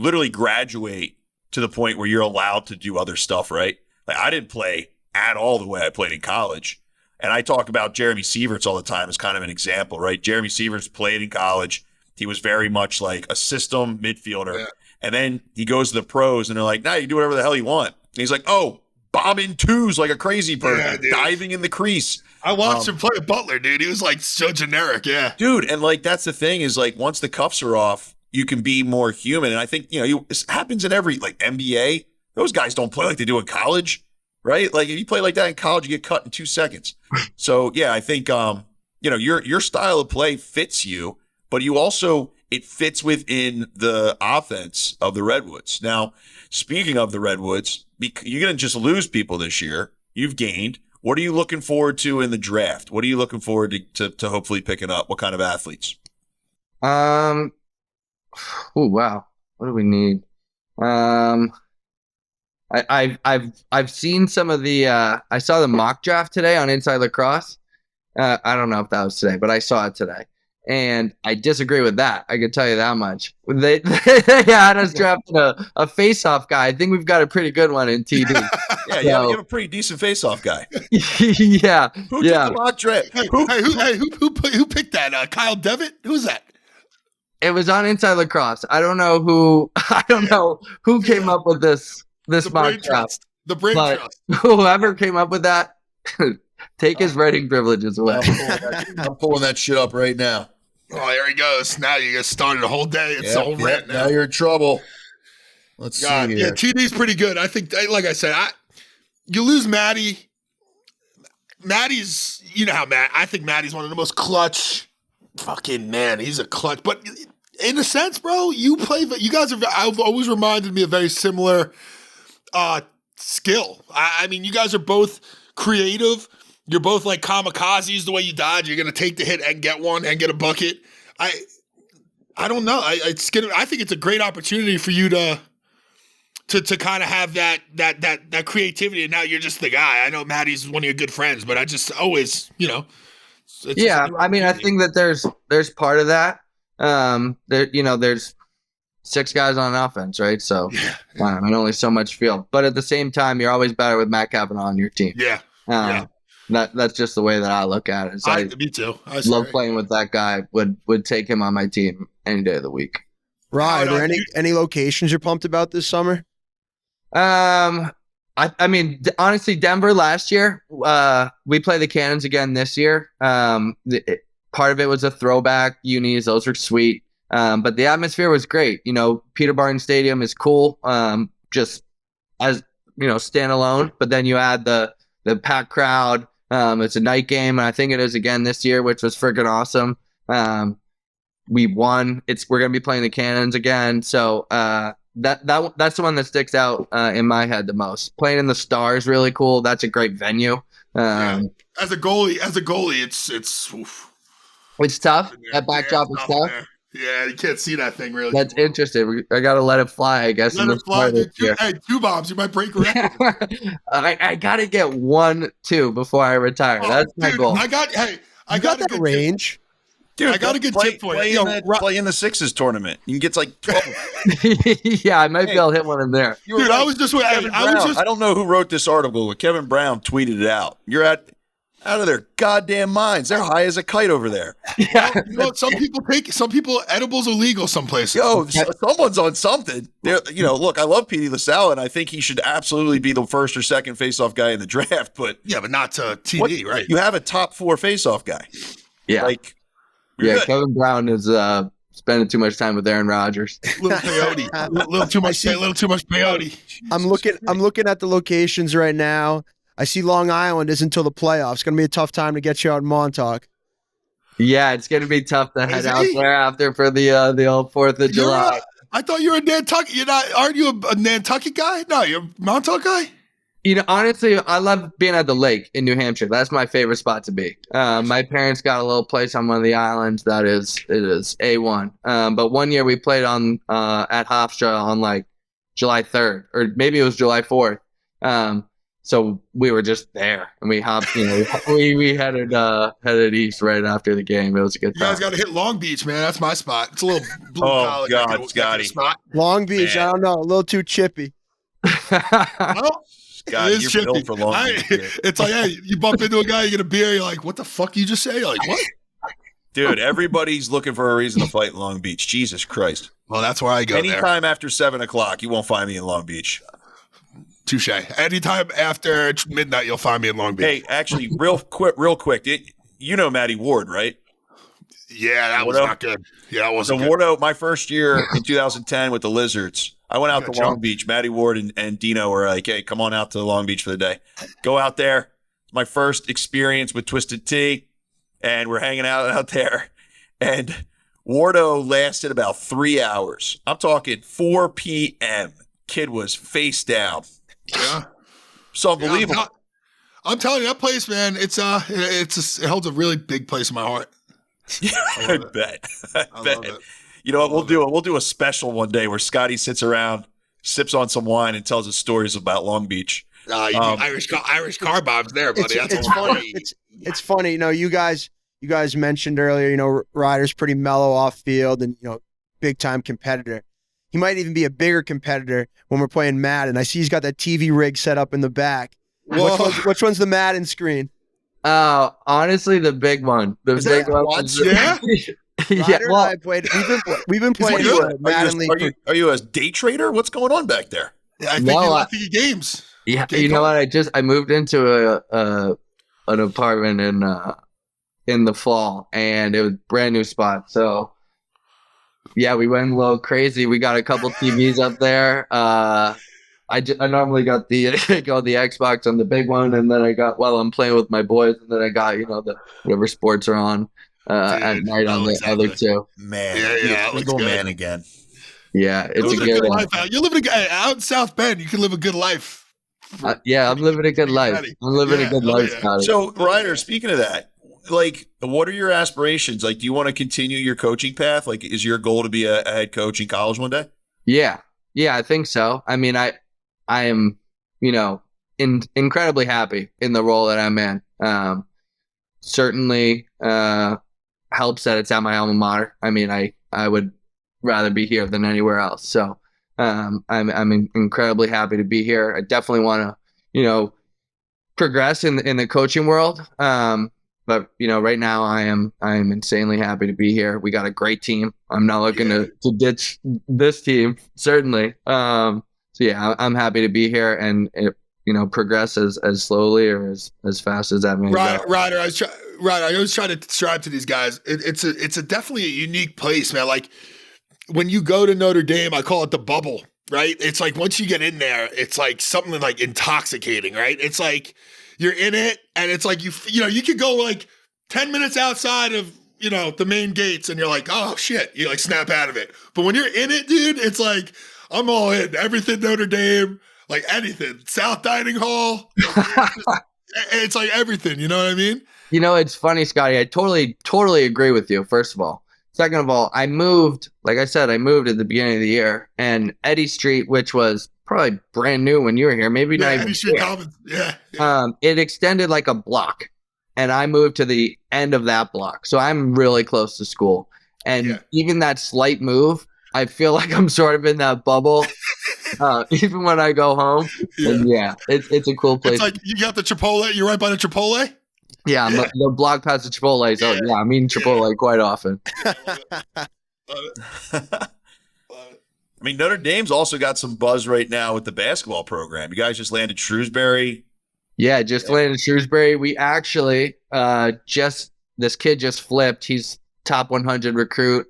literally graduate to the point where you're allowed to do other stuff, right? I didn't play at all the way I played in college. And I talk about Jeremy Sieverts all the time as kind of an example, right? Jeremy Sieverts played in college. He was very much like a system midfielder. Yeah. And then he goes to the pros, and they're like, "Nah, you do whatever the hell you want." And he's like, "Oh, bombing twos like a crazy person, diving in the crease." I watched him play a Butler, dude. He was so generic, yeah. Dude, and that's the thing is once the cuffs are off, you can be more human. And I think, this happens in every NBA. Those guys don't play like they do in college. Right? If you play like that in college, you get cut in 2 seconds. So, yeah, I think, your style of play fits you, but you also, it fits within the offense of the Redwoods. Now, speaking of the Redwoods, you're going to just lose people this year. You've gained. What are you looking forward to in the draft? What are you looking forward to hopefully picking up? What kind of athletes? Oh wow. What do we need? I've seen some of the I saw the mock draft today on Inside Lacrosse. I don't know if that was today, but I saw it today. And I disagree with that. I can tell you that much. They had us drafting a face-off guy. I think we've got a pretty good one in TD. Yeah, you have a pretty decent face-off guy. Yeah. Who took the mock draft? Who picked that? Kyle Devitt? Who's that? It was on Inside Lacrosse. I don't know who came up with this mock draft. The brain trust. Whoever came up with that, take his writing privileges away. I'm pulling that shit up right now. Oh, there he goes. Now you just started a whole day. It's a whole rant now. Now you're in trouble. Let's see here. Yeah, TD's pretty good. I think, like I said, you lose Maddie. Maddie's, you know how I think Maddie's one of the most clutch. Fucking man, he's a clutch. But in a sense, bro, you guys I've always reminded me of very similar skill. I mean, you guys are both creative. You're both like kamikazes the way you dodge. You're going to take the hit and get one and get a bucket. I don't know. I think it's a great opportunity for you to kind of have that creativity. And now you're just the guy. I know Maddie's one of your good friends, but I just always, yeah, I mean, I think that there's part of that. There's 6 guys on offense, right? So, and only so much field. But at the same time, you're always better with Matt Kavanaugh on your team. Yeah. That's just the way that I look at it. So me too. Love playing with that guy. Would take him on my team any day of the week. Right. Are there any locations you're pumped about this summer? I mean, honestly, Denver last year. We play the Cannons again this year. Part of it was a throwback unis; those were sweet. But the atmosphere was great. Peter Barton Stadium is cool. Just as standalone. But then you add the packed crowd. It's a night game, and I think it is again this year, which was freaking awesome. We won. We're gonna be playing the Cannons again, so that's the one that sticks out in my head the most. Playing in the Star is really cool. That's a great venue. As a goalie, it's oof. It's tough. That backdrop is tough. Yeah, you can't see that thing really. That's interesting. I gotta let it fly, I guess. Let it fly. Hey, 2 bombs, you might break a record. I gotta get 1-2 before I retire. That's my goal. I got that range. Dude, I got a good tip for you. Play in the Sixes tournament. You can get like 12. Yeah, I might be able to hit one in there. Dude, I was just waiting. I don't know who wrote this article, but Kevin Brown tweeted it out. You're out of their goddamn minds. They're high as a kite over there. Yeah. Some people edibles are legal some places. Yo, someone's on something. Look, I love Petey LaSalle, and I think he should absolutely be the first or second face-off guy in the draft. But but not to TD, right? You have a top 4 face-off guy. Yeah, good. Kevin Brown is spending too much time with Aaron Rodgers. Little peyote, little too much peyote. I'm looking at the locations right now. I see Long Island is until the playoffs. It's going to be a tough time to get you out in Montauk. Yeah, it's going to be tough to head out there after for the old 4th of July. I thought you were a Nantucket. Aren't you a Nantucket guy? No, you're a Montauk guy? Honestly, I love being at the lake in New Hampshire. That's my favorite spot to be. My parents got a little place on one of the islands that is A1. But one year we played on at Hofstra on like July 3rd, or maybe it was July 4th. So we were just there, and we hopped. We headed east right after the game. It was a good time. You guys got to hit Long Beach, man. That's my spot. It's a little blue collar. Oh God, Scotty. Long Beach. Man. I don't know. A little too chippy. Well, God, it is you're chippy. built for Long Beach. It's like, hey, you bump into a guy, you get a beer, you're like, what the fuck you just say? You're like, what? Dude, everybody's looking for a reason to fight in Long Beach. Jesus Christ. Well, that's where I go. Anytime after 7 o'clock, you won't find me in Long Beach. Touche. Anytime after midnight, you'll find me in Long Beach. Hey, actually, real quick. You know Matty Ward, right? Yeah, that was not good. Yeah, that wasn't good. Wardo, my first year in 2010 with the Lizards, I went out to Long Beach. Matty Ward and Dino were like, hey, come on out to Long Beach for the day. Go out there. My first experience with Twisted Tea, and we're hanging out there. And Wardo lasted about 3 hours. I'm talking 4 p.m. Kid was face down. Yeah. It's unbelievable. I'm telling you, that place, man, it holds a really big place in my heart. I bet. I love it. You know what we'll do? We'll do a special one day where Scotty sits around, sips on some wine, and tells us stories about Long Beach. You do Irish car bombs there, buddy. It's funny. It's funny. You know, you guys mentioned earlier, you know, Ryder's pretty mellow off field and, you know, big time competitor. He might even be a bigger competitor when we're playing Madden. I see he's got that TV rig set up in the back. Which one's the Madden screen? Honestly, the big one. The Is big that one. Yeah. Yeah. Ryder Well, and I played. We've been playing Madden League. Are you a day trader? What's going on back there? Yeah, I think you like the games. yeah. You know what? I moved into an apartment in the fall, and it was a brand new spot. So yeah, we went a little crazy. We got a couple TVs up there. I normally got the Xbox on the big one, and then I'm playing with my boys, and then I got, you know, the whatever sports are on at night on the other two. Man, Yeah, single man again. Yeah, it's a good life out. You're living out in South Bend. You can live a good life. yeah, I'm living a good life. I'm living a good life, yeah. Scotty. So, Ryder, speaking of that, like, what are your aspirations? Like, do you want to continue your coaching path? Like, is your goal to be a head coach in college one day? Yeah, I think so. I mean, I am, you know, incredibly happy in the role that I'm in. Certainly helps that it's at my alma mater. I mean, I would rather be here than anywhere else. So I'm incredibly happy to be here. I definitely want to, you know, progress in the coaching world. But you know, right now I am insanely happy to be here. We got a great team. I'm not looking to ditch this team, certainly. So yeah, I'm happy to be here and you know, progress as slowly or as fast as that may go. Ryder, I always try to describe to these guys. It's a definitely a unique place, man. Like when you go to Notre Dame, I call it the bubble, right? It's like once you get in there, it's like something like intoxicating, right? It's like you're in it, and it's like you know, you could go like 10 minutes outside of, you know, the main gates, and you're like, oh shit, you like snap out of it. But when you're in it, dude, it's like I'm all in. Everything Notre Dame, like anything. South Dining Hall. It's like everything, you know what I mean? You know, it's funny, Scotty. I totally agree with you, first of all. Second of all, I moved, like I said, at the beginning of the year, and Eddy Street, which was probably brand new when you were here, maybe not even Eddy Street here. Commons. Yeah. It extended like a block, and I moved to the end of that block. So I'm really close to school. And even that slight move, I feel like I'm sort of in that bubble, even when I go home. Yeah. And it's a cool place. It's like you got the Chipotle. You're right by the Chipotle. Yeah, the block past the Chipotle. So yeah, I'm eating Chipotle quite often. I mean, Notre Dame's also got some buzz right now with the basketball program. You guys just landed Shrewsbury. Yeah, landed Shrewsbury. We actually this kid just flipped. He's top 100 recruit.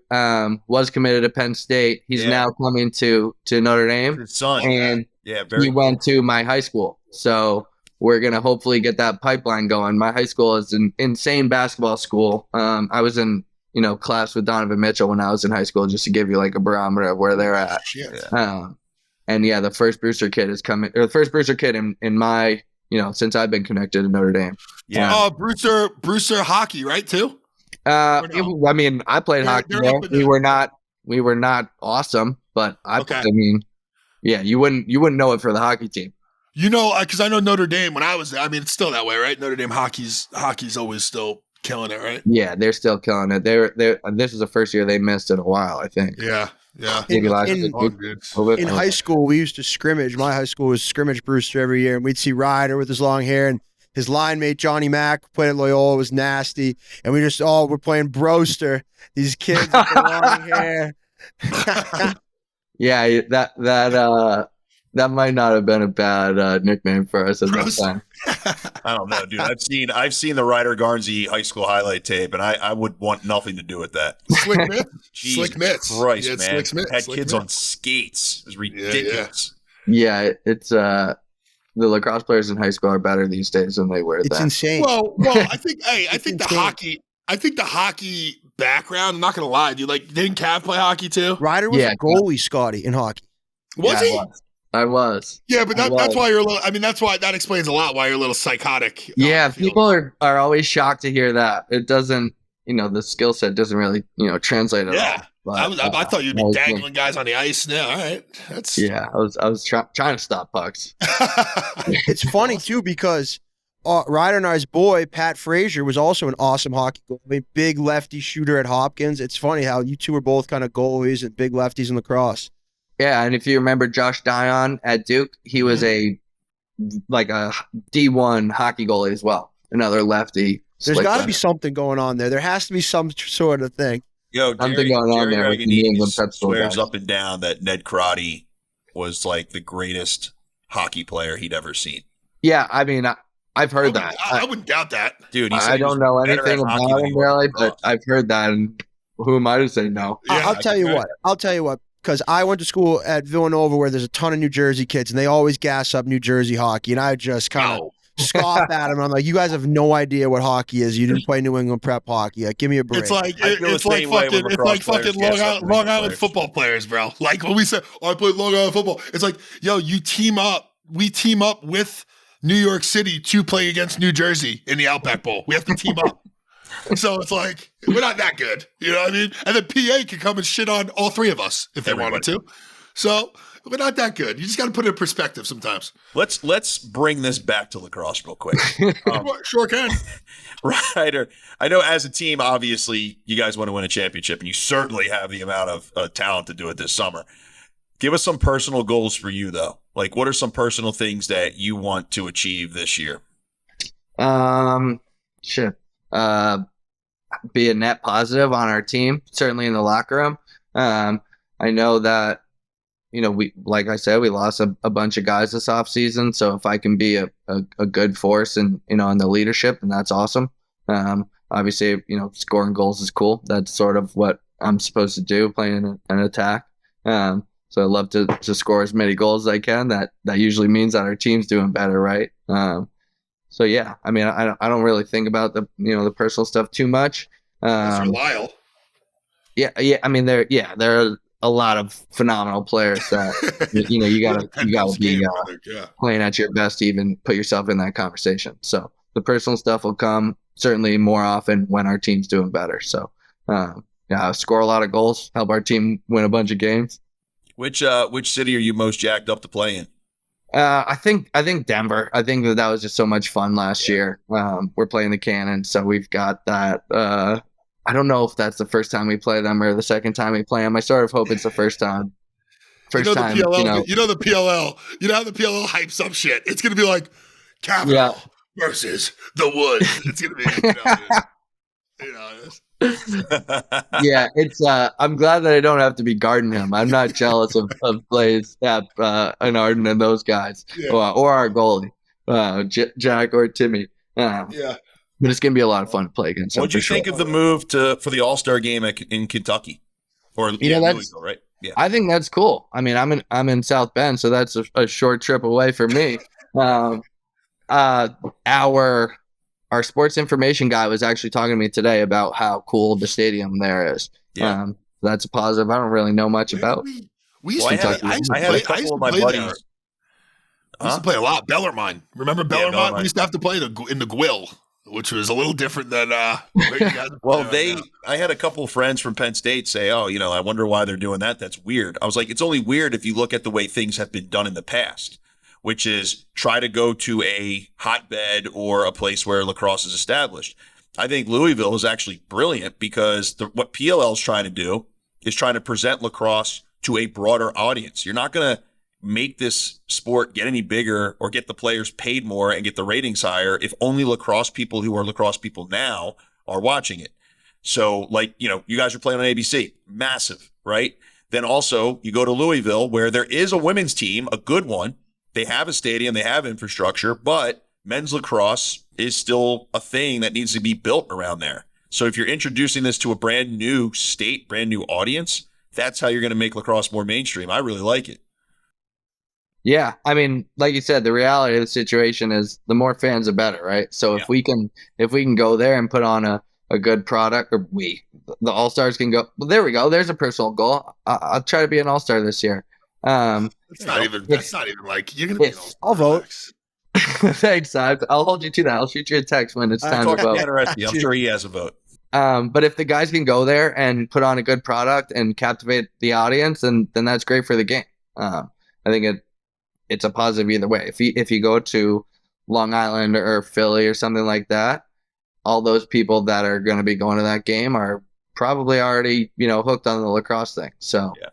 Was committed to Penn State. He's now coming to Notre Dame. His son. And he went to my high school. So we're going to hopefully get that pipeline going. My high school is an insane basketball school. I was in, you know, class with Donovan Mitchell when I was in high school, just to give you like a barometer of where they're at. And yeah, the first Brewster kid is coming, or the first Brewster kid in my, you know, since I've been connected to Notre Dame. Yeah. Oh, Brewster hockey, right? Too. I mean, I played hockey there. We were not awesome, but I mean, yeah, you wouldn't know it for the hockey team. You know, because I know Notre Dame when I was there. I mean, it's still that way, right? Notre Dame hockey's always still killing it, right? Yeah, they're still killing it. This was the first year they missed in a while, I think. Yeah. Maybe last year. In high school, we used to scrimmage. My high school was scrimmage Brewster every year, and we'd see Ryder with his long hair, and his line mate Johnny Mack played at Loyola, was nasty, and we just all were playing Broster. These kids with the long hair. Yeah, that might not have been a bad nickname for us at that time. I don't know, dude. I've seen the Ryder Garnsey high school highlight tape, and I would want nothing to do with that. Slick mitts. Slick mitts. Christ, man. Had kids on skates. It was ridiculous. Yeah, it's the lacrosse players in high school are better these days than they were then. It's insane. Well, I think the hockey. I think the hockey background, I'm not going to lie, dude. Like, didn't Cav play hockey too? Ryder was a goalie, Scotty, in hockey. Was he? I was. Yeah, but that's why you're a little, I mean, that explains a lot why you're a little psychotic. Yeah, people are always shocked to hear that. It doesn't, the skill set doesn't really, translate at all. But, I thought you'd be dangling guys on the ice now. All right. I was trying to stop pucks. It's funny, too, because Ryder and I's boy, Pat Frazier, was also an awesome hockey goalie. I mean, big lefty shooter at Hopkins. It's funny how you two are both kind of goalies and big lefties in lacrosse. Yeah, and if you remember Josh Dion at Duke, he was a D1 hockey goalie as well. Another lefty. There's got to be something going on there. There has to be some sort of thing. Yo, something going on there with the New England Prep School swears guys. up and down that Ned Crotty was like the greatest hockey player he'd ever seen. Yeah, I mean, I've heard that. I wouldn't doubt that. Dude, I don't know anything about him really, but I've heard that, and who am I to say no? Yeah, I'll tell you what. Because I went to school at Villanova where there's a ton of New Jersey kids, and they always gas up New Jersey hockey, and I just kind of scoff at them. I'm like, you guys have no idea what hockey is. You didn't play New England prep hockey. Like, give me a break. It's like fucking Long Island football players, bro. Like when we said, I played Long Island football. It's like, yo, you team up. We team up with New York City to play against New Jersey in the Outback Bowl. We have to team up. So it's like, we're not that good. You know what I mean? And then PA can come and shit on all three of us if they wanted to. So we're not that good. You just got to put it in perspective sometimes. Let's bring this back to lacrosse real quick. Sure can. Ryder, I know as a team, obviously, you guys want to win a championship, and you certainly have the amount of talent to do it this summer. Give us some personal goals for you, though. Like, what are some personal things that you want to achieve this year? Shit. Be a net positive on our team, certainly in the locker room. I know that, we, like I said, we lost a bunch of guys this off season. So if I can be a good force and, in the leadership, and that's awesome. Obviously, scoring goals is cool. That's sort of what I'm supposed to do, playing an attack. So I love to score as many goals as I can. That usually means that our team's doing better, right? So yeah, I mean, I don't really think about the personal stuff too much. That's Lyle. Yeah. I mean, there are a lot of phenomenal players that you gotta be playing at your best to even put yourself in that conversation. So the personal stuff will come certainly more often when our team's doing better. So score a lot of goals, help our team win a bunch of games. Which city are you most jacked up to play in? I think Denver. I think that was just so much fun last year. We're playing the Cannon, so we've got that. I don't know if that's the first time we play them or the second time we play them. I sort of hope it's the first time. The PLL, the PLL. You know how the PLL hypes up shit. It's gonna be like Capital versus the Woods. It's gonna be. Yeah, it's. I'm glad that I don't have to be guarding him. I'm not jealous of Blaze, and Arden and those guys, or our goalie, Jack or Timmy. But it's gonna be a lot of fun to play against. What'd you think of the move for the All-Star game in Kentucky, or Louisville, right? Yeah, I think that's cool. I mean, I'm in South Benn, so that's a short trip away for me. Our sports information guy was actually talking to me today about how cool the stadium there is. Yeah. That's a positive. I don't really know much about. We used to I had a couple of my buddies. We used to play a lot. Bellarmine. Remember Bellarmine? Bellarmine? We used to have to play in the Gwill, which was a little different than where you guys I had a couple of friends from Penn State say, I wonder why they're doing that. That's weird. I was like, it's only weird if you look at the way things have been done in the past, which is try to go to a hotbed or a place where lacrosse is established. I think Louisville is actually brilliant because what PLL is trying to do is trying to present lacrosse to a broader audience. You're not going to make this sport get any bigger or get the players paid more and get the ratings higher if only lacrosse people who are lacrosse people now are watching it. So you guys are playing on ABC, massive, right? Then also you go to Louisville where there is a women's team, a good one. They have a stadium, they have infrastructure, but men's lacrosse is still a thing that needs to be built around there. So if you're introducing this to a brand new state, brand new audience, that's how you're going to make lacrosse more mainstream. I really like it. Yeah, I mean, like you said, the reality of the situation is the more fans, the better, right? So if we can go there and put on a good product, or the All-Stars can go. Well, there we go. There's a personal goal. I'll try to be an All-Star this year. That's not even like you're gonna be an All-Star. I'll vote. Thanks. I'll hold you to that. I'll shoot you a text when it's time to vote. I'm sure he has a vote. But if the guys can go there and put on a good product and captivate the audience, then that's great for the game. I think it's a positive either way. If you go to Long Island or Philly or something like that, all those people that are going to be going to that game are probably already, hooked on the lacrosse thing. So yeah.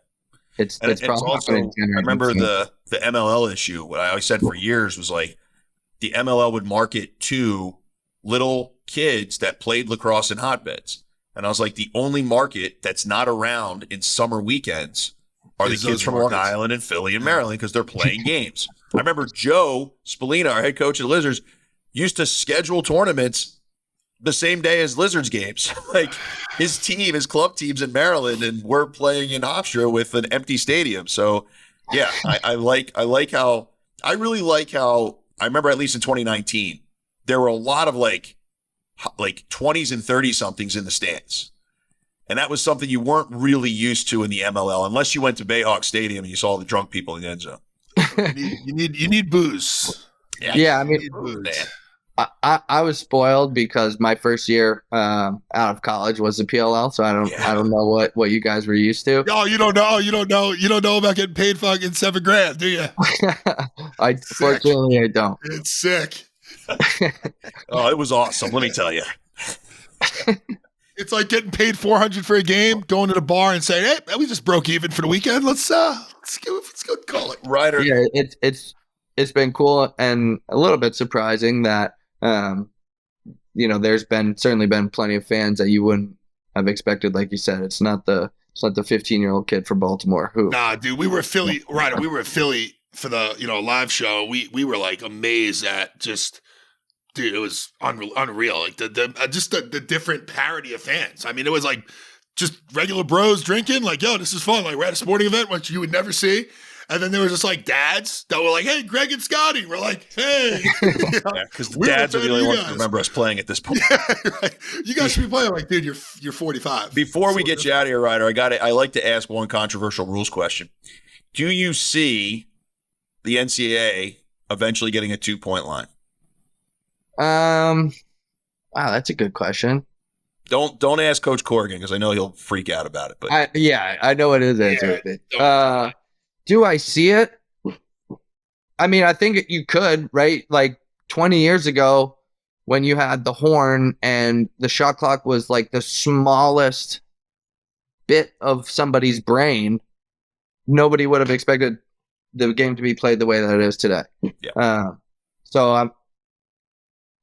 It's probably also, I remember the MLL issue. What I always said for years was like the MLL would market to little kids that played lacrosse in hotbeds. And I was like, the only market that's not around in summer weekends are the kids from Long Island and Philly and Maryland because they're playing games. I remember Joe Spallina, our head coach of the Lizards, used to schedule tournaments the same day as Lizards games. Like his club team's in Maryland, and we're playing in Hofstra with an empty stadium. So yeah, I really like how I remember, at least in 2019, there were a lot of like 20s and 30 somethings in the stands. And that was something you weren't really used to in the MLL, unless you went to Bayhawk Stadium and you saw the drunk people in the end zone. You need booze. Yeah, I mean, I was spoiled because my first year out of college was the PLL, so I don't know what you guys were used to. Oh, you don't know about getting paid fucking $7,000, do you? Fortunately, I don't. It's sick. Oh, it was awesome. Let me tell you. It's like getting paid $400 for a game, going to the bar and saying, "Hey, we just broke even for the weekend. Let's go call it." Ryder. Yeah, it's been cool and a little bit surprising that there's certainly been plenty of fans that you wouldn't have expected. Like you said, it's not the 15-year-old kid from Baltimore who. Nah, dude, we were at Philly, Ryder. We were at Philly for the live show. We were like amazed at just. Dude, it was unreal. Like the different parody of fans. I mean, it was like just regular bros drinking. Like, yo, this is fun. Like, we're at a sporting event, which you would never see. And then there was just like dads that were like, "Hey, Greg and Scotty." We're like, "Hey," because the dads are the only ones who remember us playing at this point. Yeah, right. You guys should be playing. Like, dude, you're 45. Before we get you out of here, Ryder, I like to ask one controversial rules question. Do you see the NCAA eventually getting a 2-point line? Wow, that's a good question. Don't ask Coach Corrigan because I know he'll freak out about it. But I know what his answer is. Do I see it? I mean, I think you could, right? Like 20 years ago, when you had the horn and the shot clock was like the smallest bit of somebody's brain, nobody would have expected the game to be played the way that it is today. Yeah. So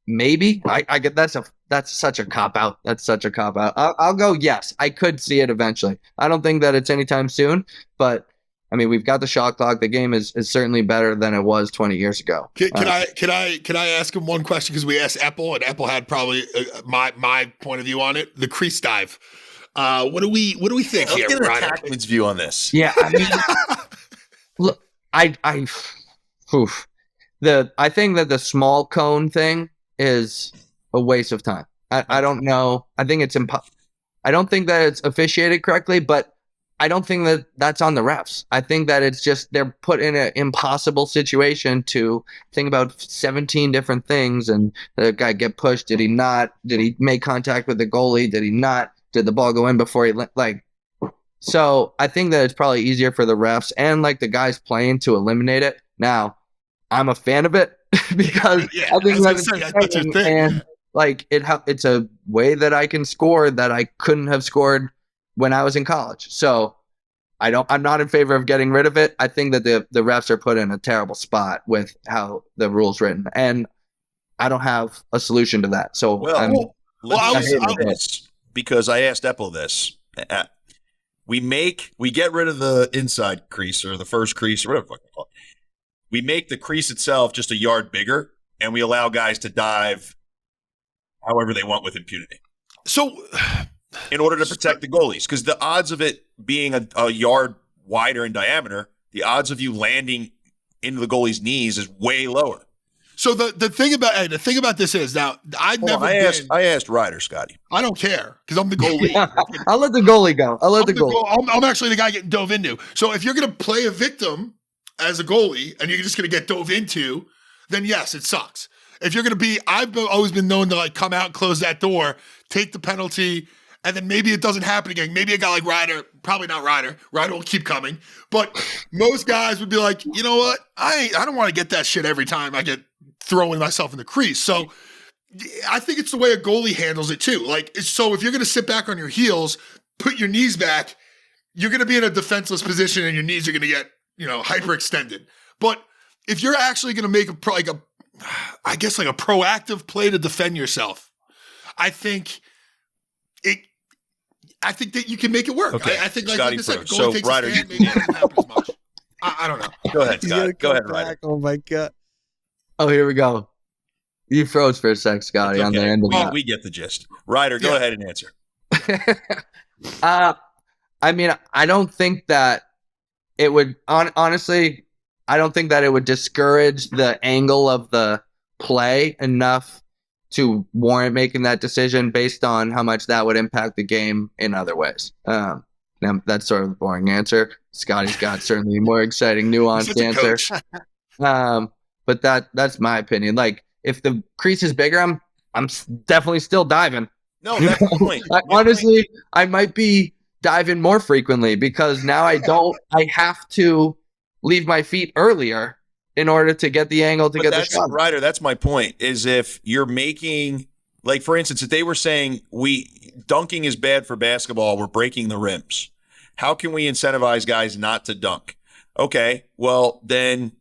maybe I get that's such a cop out. That's such a cop out. I'll go yes. I could see it eventually. I don't think that it's anytime soon, but I mean, we've got the shot clock. The game is certainly better than it was 20 years ago. Can I ask him one question? Because we asked Epple, and Epple had probably my point of view on it. The crease dive. What do we think here? Let's get Attackman's view on this. Yeah, I mean, look, I think that the small cone thing is a waste of time. I don't know. I think it's I don't think that it's officiated correctly, but I don't think that that's on the refs. I think that it's just they're put in an impossible situation to think about 17 different things. And the guy get pushed. Did he not? Did he make contact with the goalie? Did he not? Did the ball go in before he like? So I think that it's probably easier for the refs and like the guys playing to eliminate it. Now, I'm a fan of it because I think that's your thing. And like it's a way that I can score that I couldn't have scored when I was in college. So I'm not in favor of getting rid of it. I think that the refs are put in a terrible spot with how the rule's written. And I don't have a solution to that. So because I asked Epple this. We get rid of the inside crease or the first crease or whatever the fuck you call it. We make the crease itself just a yard bigger, and we allow guys to dive however they want with impunity. So, in order to protect the goalies, because the odds of it being a yard wider in diameter, the odds of you landing into the goalie's knees is way lower. So the thing about this is now I asked Ryder, Scotty. I don't care because I'm the goalie. I'll let the goalie go. I'm actually the guy getting dove into. So if you're going to play a victim as a goalie and you're just going to get dove into, then yes, it sucks. If you're going to be, I've always been known to like come out, close that door, take the penalty, and then maybe it doesn't happen again. Maybe a guy like Ryder, probably not Ryder. Ryder will keep coming. But most guys would be like, you know what? I don't want to get that shit every time I get throwing myself in the crease. So I think it's the way a goalie handles it too. Like, so if you're going to sit back on your heels, put your knees back, you're going to be in a defenseless position and your knees are going to get, hyperextended. But if you're actually going to make a proactive play to defend yourself, I think that you can make it work. Okay. I think, like Scotty I said, Pro. So, takes Ryder, a stand, maybe it doesn't happen as much. I don't know. Go ahead, He's Scott. Go ahead, come Ryder. back. Oh my God. Oh, here we go. You froze for a sec, Scotty, It's on the okay. end of that. We get the gist. Ryder, go ahead and answer. I mean, I don't think that it would honestly, I don't think that it would discourage the angle of the play enough to warrant making that decision based on how much that would impact the game in other ways. Now, that's sort of a boring answer. Scotty's got certainly a more exciting, nuanced answer. But that's my opinion. Like, if the crease is bigger, I'm definitely still diving. No, that's the point. Honestly, I might be diving more frequently because now I have to leave my feet earlier in order to get the angle to get the shot. Ryder, that's my point, is if you're making, like, for instance, if they were saying dunking is bad for basketball, we're breaking the rims. How can we incentivize guys not to dunk? Okay, well, then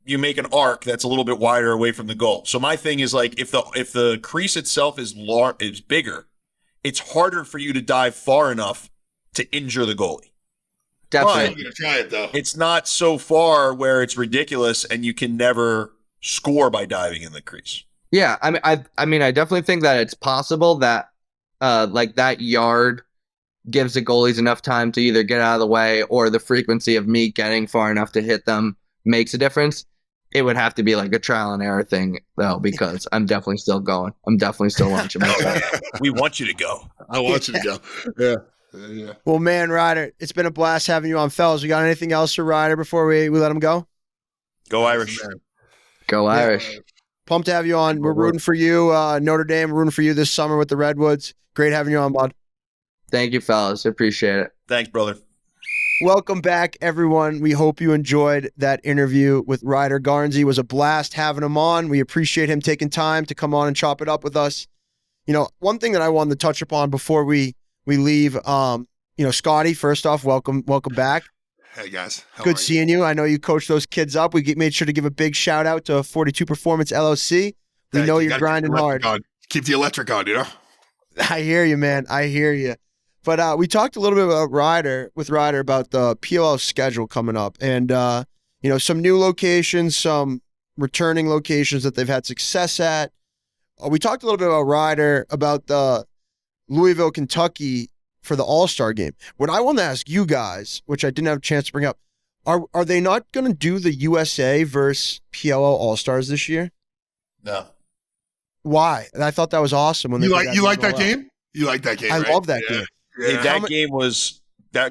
you make an arc that's a little bit wider away from the goal. So my thing is, like, if the crease itself is bigger, it's harder for you to dive far enough to injure the goalie. Definitely. I'm gonna try it though. It's not so far where it's ridiculous and you can never score by diving in the crease. Yeah, I mean, I definitely think that it's possible that, like, that yard gives the goalies enough time to either get out of the way, or the frequency of me getting far enough to hit them makes a difference. It would have to be like a trial and error thing, though, because I'm definitely still going. I'm definitely still launching myself. We want you to go. I want you to go. Yeah. Well, man, Ryder, it's been a blast having you on, fellas. We got anything else for Ryder before we let him go? Go Irish. Go Irish. Pumped to have you on. We're rooting for you, Notre Dame. We're rooting for you this summer with the Redwoods. Great having you on, bud. Thank you, fellas. Appreciate it. Thanks, brother. Welcome back, everyone. We hope you enjoyed that interview with Ryder Garnsey. It was a blast having him on. We appreciate him taking time to come on and chop it up with us. One thing that I wanted to touch upon before we leave, Scotty, first off, welcome back. Hey, guys. Good seeing you. I know you coached those kids up. We made sure to give a big shout out to 42 Performance LLC. We know you're grinding hard. Keep the electric on, I hear you, man. I hear you. But we talked a little bit about Ryder about the PLL schedule coming up, and some new locations, some returning locations that they've had success at. We talked a little bit about Ryder about the Louisville, Kentucky for the All-Star game. What I want to ask you guys, which I didn't have a chance to bring up, are they not going to do the USA versus PLL All-Stars this year? No. Why? And I thought that was awesome. When you like that game? You like that game? I right? love that game. Hey, that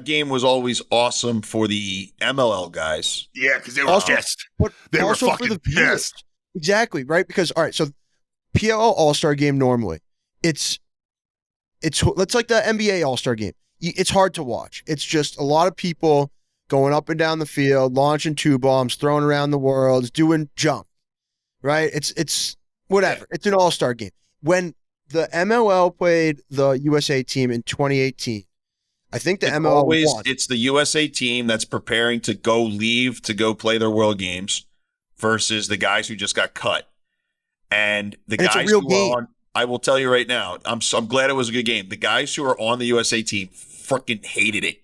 game was always awesome for the MLL guys. Yeah, because they were pissed. They were fucking pissed. Exactly, right? Because so PLL All-Star game normally, it's like the NBA All-Star game. It's hard to watch. It's just a lot of people going up and down the field, launching two bombs, throwing around the world, doing jump. Right? It's whatever. It's an All-Star game. When the MLL played the USA team in 2018, I think the MLL won. It's the USA team that's preparing to go play their World Games versus the guys who just got cut. And guys who are on, I will tell you right now, I'm glad it was a good game. The guys who are on the USA team freaking hated it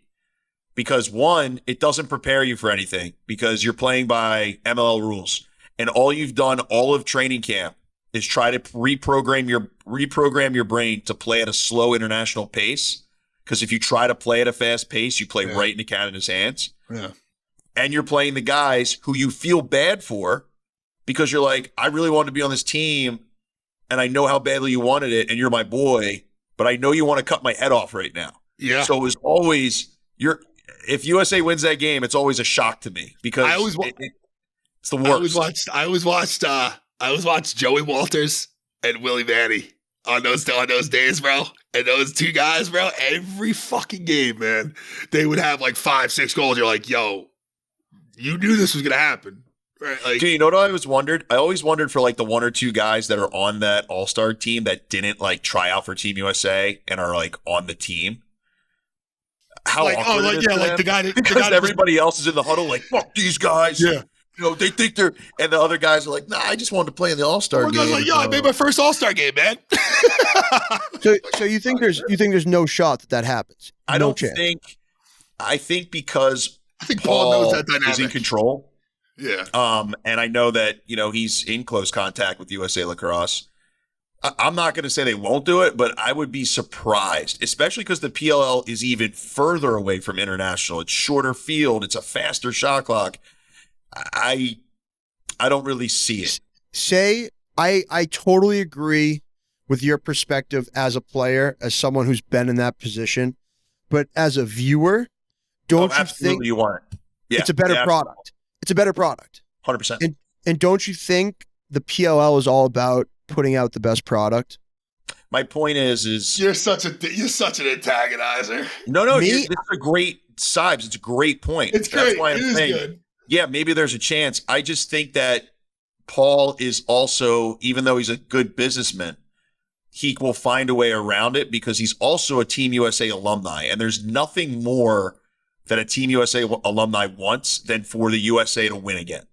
because, one, it doesn't prepare you for anything because you're playing by MLL rules. And all you've done all of training camp is try to reprogram your brain to play at a slow international pace. Because if you try to play at a fast pace, you play right into Canada's hands. Yeah. And you're playing the guys who you feel bad for because you're like, I really wanted to be on this team and I know how badly you wanted it and you're my boy, but I know you want to cut my head off right now. Yeah. So it was always if USA wins that game, it's always a shock to me because it's the worst. I always watched Joey Walters and Willie Manny on those days, bro. And those two guys, bro, every fucking game, man, they would have like 5-6 goals. You're like, yo, you knew this was gonna happen, right? Like, dude, you know what I always wondered? I always wondered for like the one or two guys that are on that All-Star team that didn't like try out for Team USA and are like on the team. How awkward it is for them. Because everybody else is in the huddle like, fuck these guys. Yeah. You know, they think they're, and the other guys are like, nah, I just wanted to play in the All-Star game. Like, yo, I made my first All-Star game, man. So you think there's no shot that happens? I don't think. I think because I think Paul knows that dynamic. Is in control. Yeah. And I know that he's in close contact with USA Lacrosse. I'm not going to say they won't do it, but I would be surprised, especially because the PLL is even further away from international. It's shorter field. It's a faster shot clock. I don't really see it. I totally agree with your perspective as a player, as someone who's been in that position, but as a viewer, don't you think you want it? Yeah, it's a better product? It's a better product. 100%. And don't you think the PLL is all about putting out the best product? My point is you're such an antagonizer. No, it's a great Sibes. It's a great point. It's great. That's why I'm saying, good. Yeah, maybe there's a chance. I just think that Paul is also, even though he's a good businessman, he will find a way around it because he's also a Team USA alumni, and there's nothing more that a Team USA alumni wants than for the USA to win again.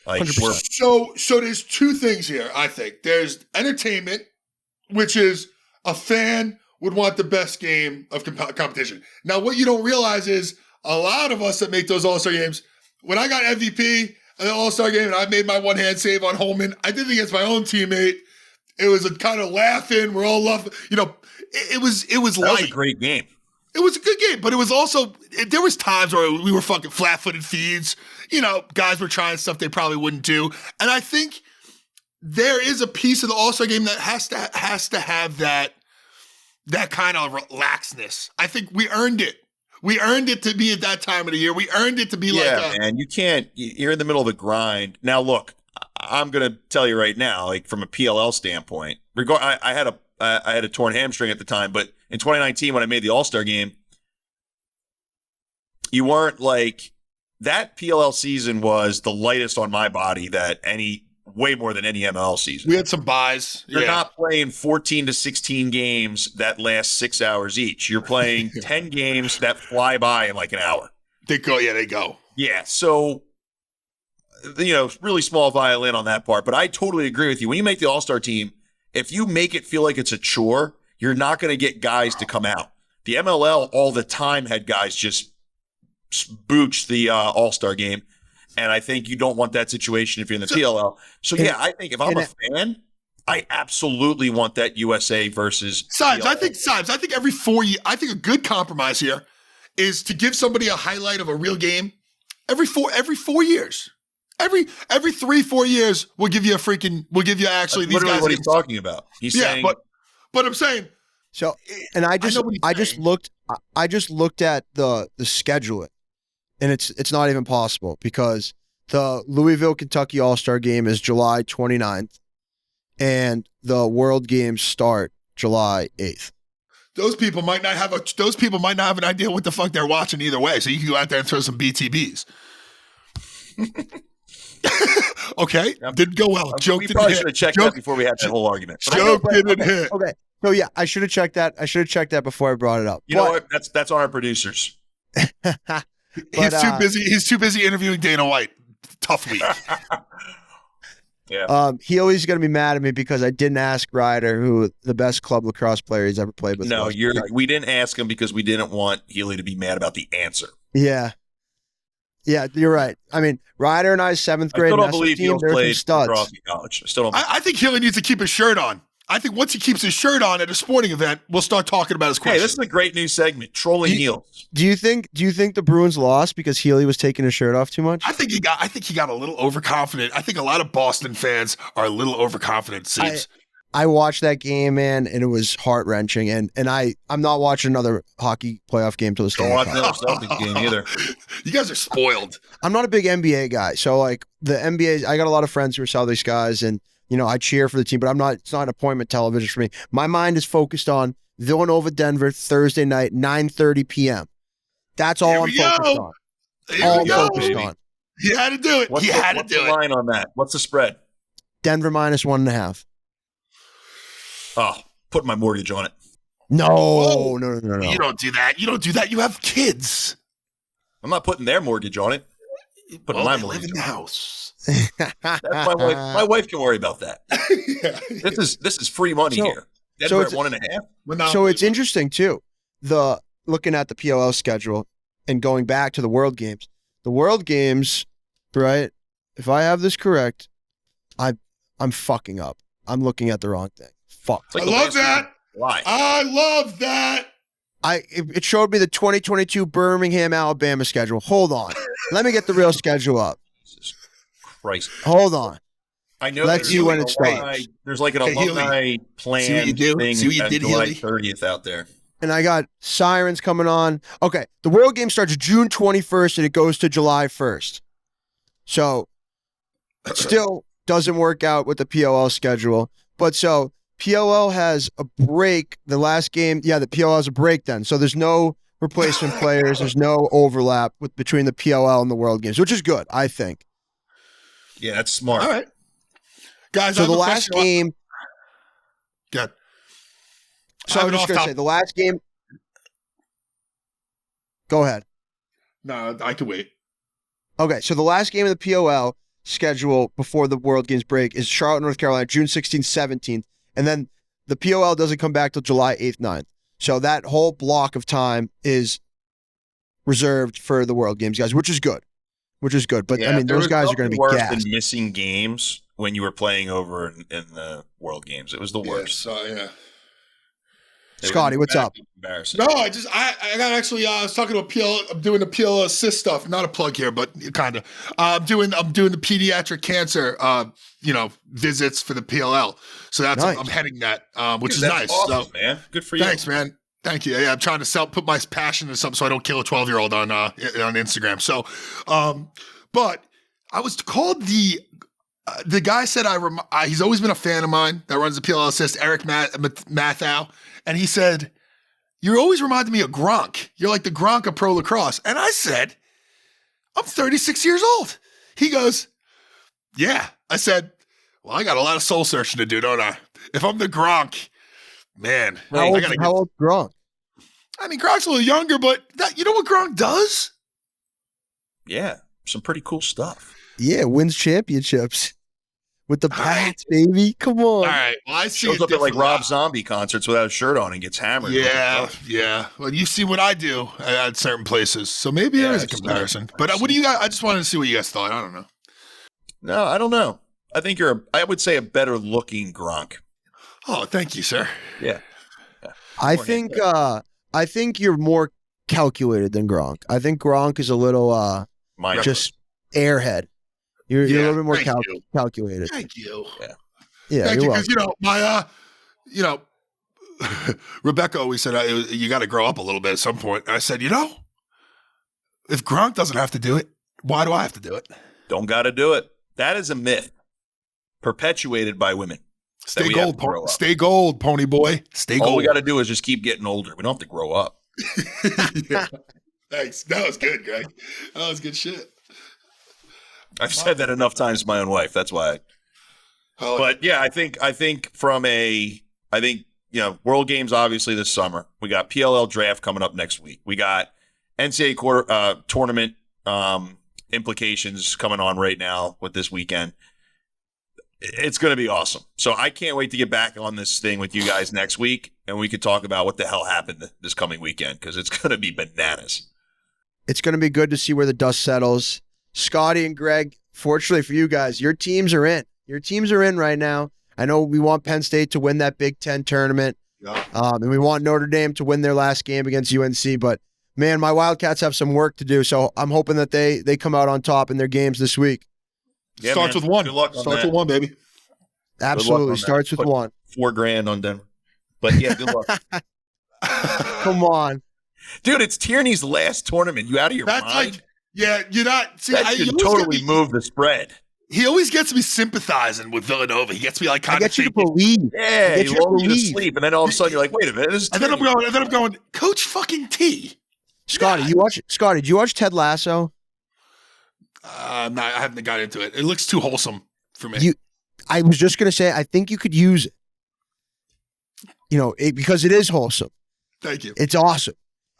Like, so there's two things here, I think. There's entertainment, which is a fan would want the best game of competition. Now, what you don't realize is a lot of us that make those All-Star games, when I got MVP in the All-Star game and I made my one-hand save on Holman, I did it against my own teammate. It was a kind of laughing. We're all laughing. It was that light. was a great game. It was a good game, but it was also, there was times where we were fucking flat-footed feeds. Guys were trying stuff they probably wouldn't do. And I think there is a piece of the All-Star game that has to have that kind of relaxedness. I think we earned it. We earned it to be at that time of the year. We earned it to be man, you can't, you're in the middle of a grind. Now, look, I'm going to tell you right now, like from a PLL standpoint, I had a torn hamstring at the time, but in 2019, when I made the All-Star game, you weren't like, that PLL season was the lightest on my body way more than any MLL season. We had some buys. You're not playing 14 to 16 games that last 6 hours each. You're playing 10 games that fly by in like an hour. They go. Yeah. So, really small violin on that part, but I totally agree with you. When you make the All-Star team, if you make it feel like it's a chore, you're not going to get guys to come out. The MLL all the time had guys just booch the All-Star game. And I think you don't want that situation if you're in the PLL. So, I think if I'm a fan, I absolutely want that USA versus Sibes. PLL. I think every 4 years, I think a good compromise here is to give somebody a highlight of a real game every 4 years. Every 3-4 years, we'll give you actually That's these guys. What he's talking about. He's saying, but I'm saying. So, and I just looked at the schedule, and it's not even possible because the Louisville, Kentucky All-Star game is July 29th, and the World Games start July 8th. Those people might not have an idea what the fuck they're watching either way. So you can go out there and throw some BTBs. Okay, didn't go well. Joke we didn't probably hit. should have checked that before we had that whole argument. Joke didn't hit. Okay. So yeah, I should have checked that before I brought it up. You know what? That's on our producers. He's too busy interviewing Dana White. Tough week. Yeah. He always going to be mad at me because I didn't ask Ryder who the best club lacrosse player he's ever played with. No, we didn't ask him because we didn't want Healy to be mad about the answer. Yeah. Yeah, you're right. I mean, Ryder and I, 7th grade. I still don't believe Healy played studs. across college. I still don't. I think Healy needs to keep his shirt on. I think once he keeps his shirt on at a sporting event, we'll start talking about his question. Hey, this is a great new segment, trolling heels. Do you think the Bruins lost because Healy was taking his shirt off too much? I think he got a little overconfident. I think a lot of Boston fans are a little overconfident, it seems. I watched that game, man, and it was heart-wrenching. And I'm not watching another hockey playoff game till the Don't Stanley watch Cup. another Celtics game either. You guys are spoiled. I'm not a big NBA guy. So, like, the NBA, I got a lot of friends who are Celtics guys, and, you know, I cheer for the team, but it's not appointment television for me. My mind is focused on Villanova, Denver, Thursday night, 9:30 p.m. That's all I'm focused on. All I'm focused on. He had to do it. What's the line on that? What's the spread? Denver -1.5. Oh, put my mortgage on it. No. You don't do that. You have kids. I'm not putting their mortgage on it. Putting my They mortgage live in the on it. house. That's my wife. My wife can worry about that. Yeah. This is free money here. Denver at 1.5. So it's interesting too. Looking at the PLL schedule and going back to the World Games. The World Games, right? If I have this correct, I'm fucking up. I'm looking at the wrong thing. Fuck. Like I love that. Why? I love that. It showed me the 2022 Birmingham, Alabama schedule. Hold on. Let me get the real schedule up. Jesus Christ. Hold on. I know. Let's see when it starts. There's like an alumni plan thing on July 30th out there. And I got Sirens coming on. Okay, the World Game starts June 21st and it goes to July 1st. So it still doesn't work out with the PLL schedule. But so PLL has a break. The last game, the PLL has a break then. So there's no replacement players. There's no overlap between the PLL and the World Games, which is good, I think. Yeah, that's smart. All right. Guys, so the last game. Good. So I'm just going to say the last game. Go ahead. No, I can wait. Okay, so the last game of the PLL schedule before the World Games break is Charlotte, North Carolina, June 16th, 17th. And then the PLL doesn't come back till July 8th, 9th. So that whole block of time is reserved for the World Games, guys, which is good. But, I mean, those guys are going to be worse gassed. than missing games when you were playing over in the World Games. It was the worst. Yeah. Scotty, what's up? Embarrassing. No, I got actually. I was talking about PL. I'm doing the PL assist stuff. Not a plug here, but kind of. I'm doing the pediatric cancer, visits for the PLL. So that's nice. I'm heading that, which is That's nice. awesome, So, man. Good for you. thanks, man. Thank you. Yeah, I'm trying to put my passion into something so I don't kill a 12-year-old on Instagram. So, but I was called the guy said he's always been a fan of mine that runs the PLL assist, Eric Mathau. And he said, "You always reminded me of Gronk. You're like the Gronk of pro lacrosse." And I said, "I'm 36 years old." He goes, "Yeah." I said, "Well, I got a lot of soul searching to do, don't I? If I'm the Gronk, man." How old Gronk? I mean, Gronk's a little younger, but you know what Gronk does? Yeah, some pretty cool stuff. Yeah, wins championships. With the Pats, baby. Come on. All right. Well, I see Shows it up at like differently. Rob Zombie concerts without a shirt on and gets hammered. Yeah. Well, you see what I do at certain places, so maybe there is a comparison. But what do you guys? I just wanted to see what you guys thought. I don't know. No, I don't know. I think I would say a better looking Gronk. Oh, thank you, sir. Yeah. I think you're more calculated than Gronk. I think Gronk is a little just airhead. You're a little bit more calculated. Thank you. Yeah. Thank You're you, welcome. because Rebecca always said you got to grow up a little bit at some point. I said, if Gronk doesn't have to do it, why do I have to do it? Don't got to do it. That is a myth perpetuated by women. Stay gold, pony boy. Stay gold. All we got to do is just keep getting older. We don't have to grow up. Yeah. Thanks. That was good, Greg. That was good shit. I've said that enough times to my own wife. That's why. But yeah, I think World Games obviously this summer. We got PLL draft coming up next week. We got NCAA tournament implications coming on right now with this weekend. It's going to be awesome. So I can't wait to get back on this thing with you guys next week, and we could talk about what the hell happened this coming weekend, because it's going to be bananas. It's going to be good to see where the dust settles. Scotty and Greg, fortunately for you guys, your teams are in. Your teams are in right now. I know we want Penn State to win that Big Ten tournament. Yeah. And we want Notre Dame to win their last game against UNC. But, man, my Wildcats have some work to do, so I'm hoping that they come out on top in their games this week. Yeah, Starts man. with one. Good luck on Starts that. with one, baby. Absolutely. Starts with Put one. $4,000 on Denver. But, yeah, good luck. Come on. Dude, it's Tierney's last tournament. You out of your That's mind? like, yeah, you're not. See, That should totally move the spread. He always gets me sympathizing with Villanova. He gets me like I kind of get you to believe. Yeah, Get he you to lulls you to believe. sleep, and then all of a sudden you're like, wait a minute, this is And then Tierney. I'm going, Coach fucking T. Scotty, did you watch Ted Lasso? I haven't got into it. It looks too wholesome for me. I was just going to say, I think you could use it. You know, because it is wholesome. Thank you. It's awesome.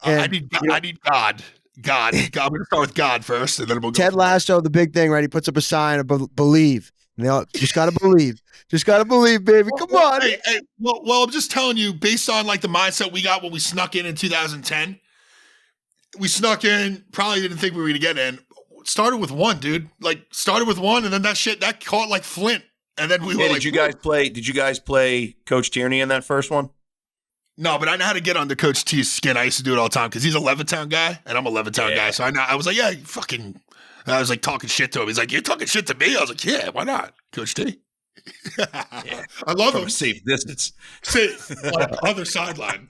And, I need God. God. I'm going to start with God first, and then we'll go. Ted Lasso, the big thing, right? He puts up a sign of believe. You know, just got to believe. Just got to believe, baby. Come on. Hey, well, I'm just telling you, based on like the mindset we got when we snuck in 2010, we snuck in, probably didn't think we were going to get in. Started with one, dude. Like, started with one, and then that caught like flint. And then we were like, Did you guys play Coach Tierney in that first one? No, but I know how to get under Coach T's skin. I used to do it all the time because he's a Levittown guy, and I'm a Levittown guy. So I was like, yeah, fucking. I was like talking shit to him. He's like, you're talking shit to me? I was like, yeah, why not, Coach T? I love From him. a safe distance. Safe on the other sideline.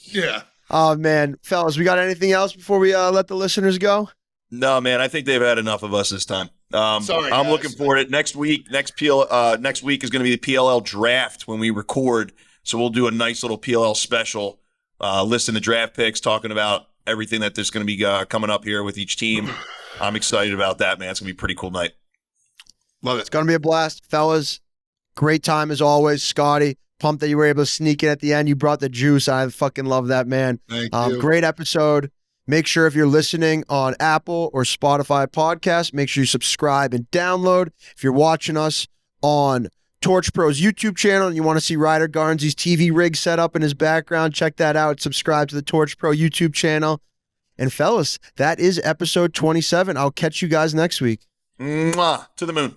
Yeah. Oh, man. Fellas, we got anything else before we let the listeners go? No, man, I think they've had enough of us this time. Sorry, I'm guys. looking forward to it. Next week is going to be the PLL draft when we record. So we'll do a nice little PLL special, listing the draft picks, talking about everything that there's going to be coming up here with each team. I'm excited about that, man. It's going to be a pretty cool night. Love It's it. going to be a blast. Fellas, great time as always. Scotty, pumped that you were able to sneak in at the end. You brought the juice. I fucking love that, man. Thank you. Great episode. Make sure if you're listening on Apple or Spotify podcast, make sure you subscribe and download. If you're watching us on TorchPro's YouTube channel and you want to see Ryder Garnsey's TV rig set up in his background, check that out. Subscribe to the TorchPro YouTube channel. And fellas, that is episode 27. I'll catch you guys next week. Mwah, to the moon.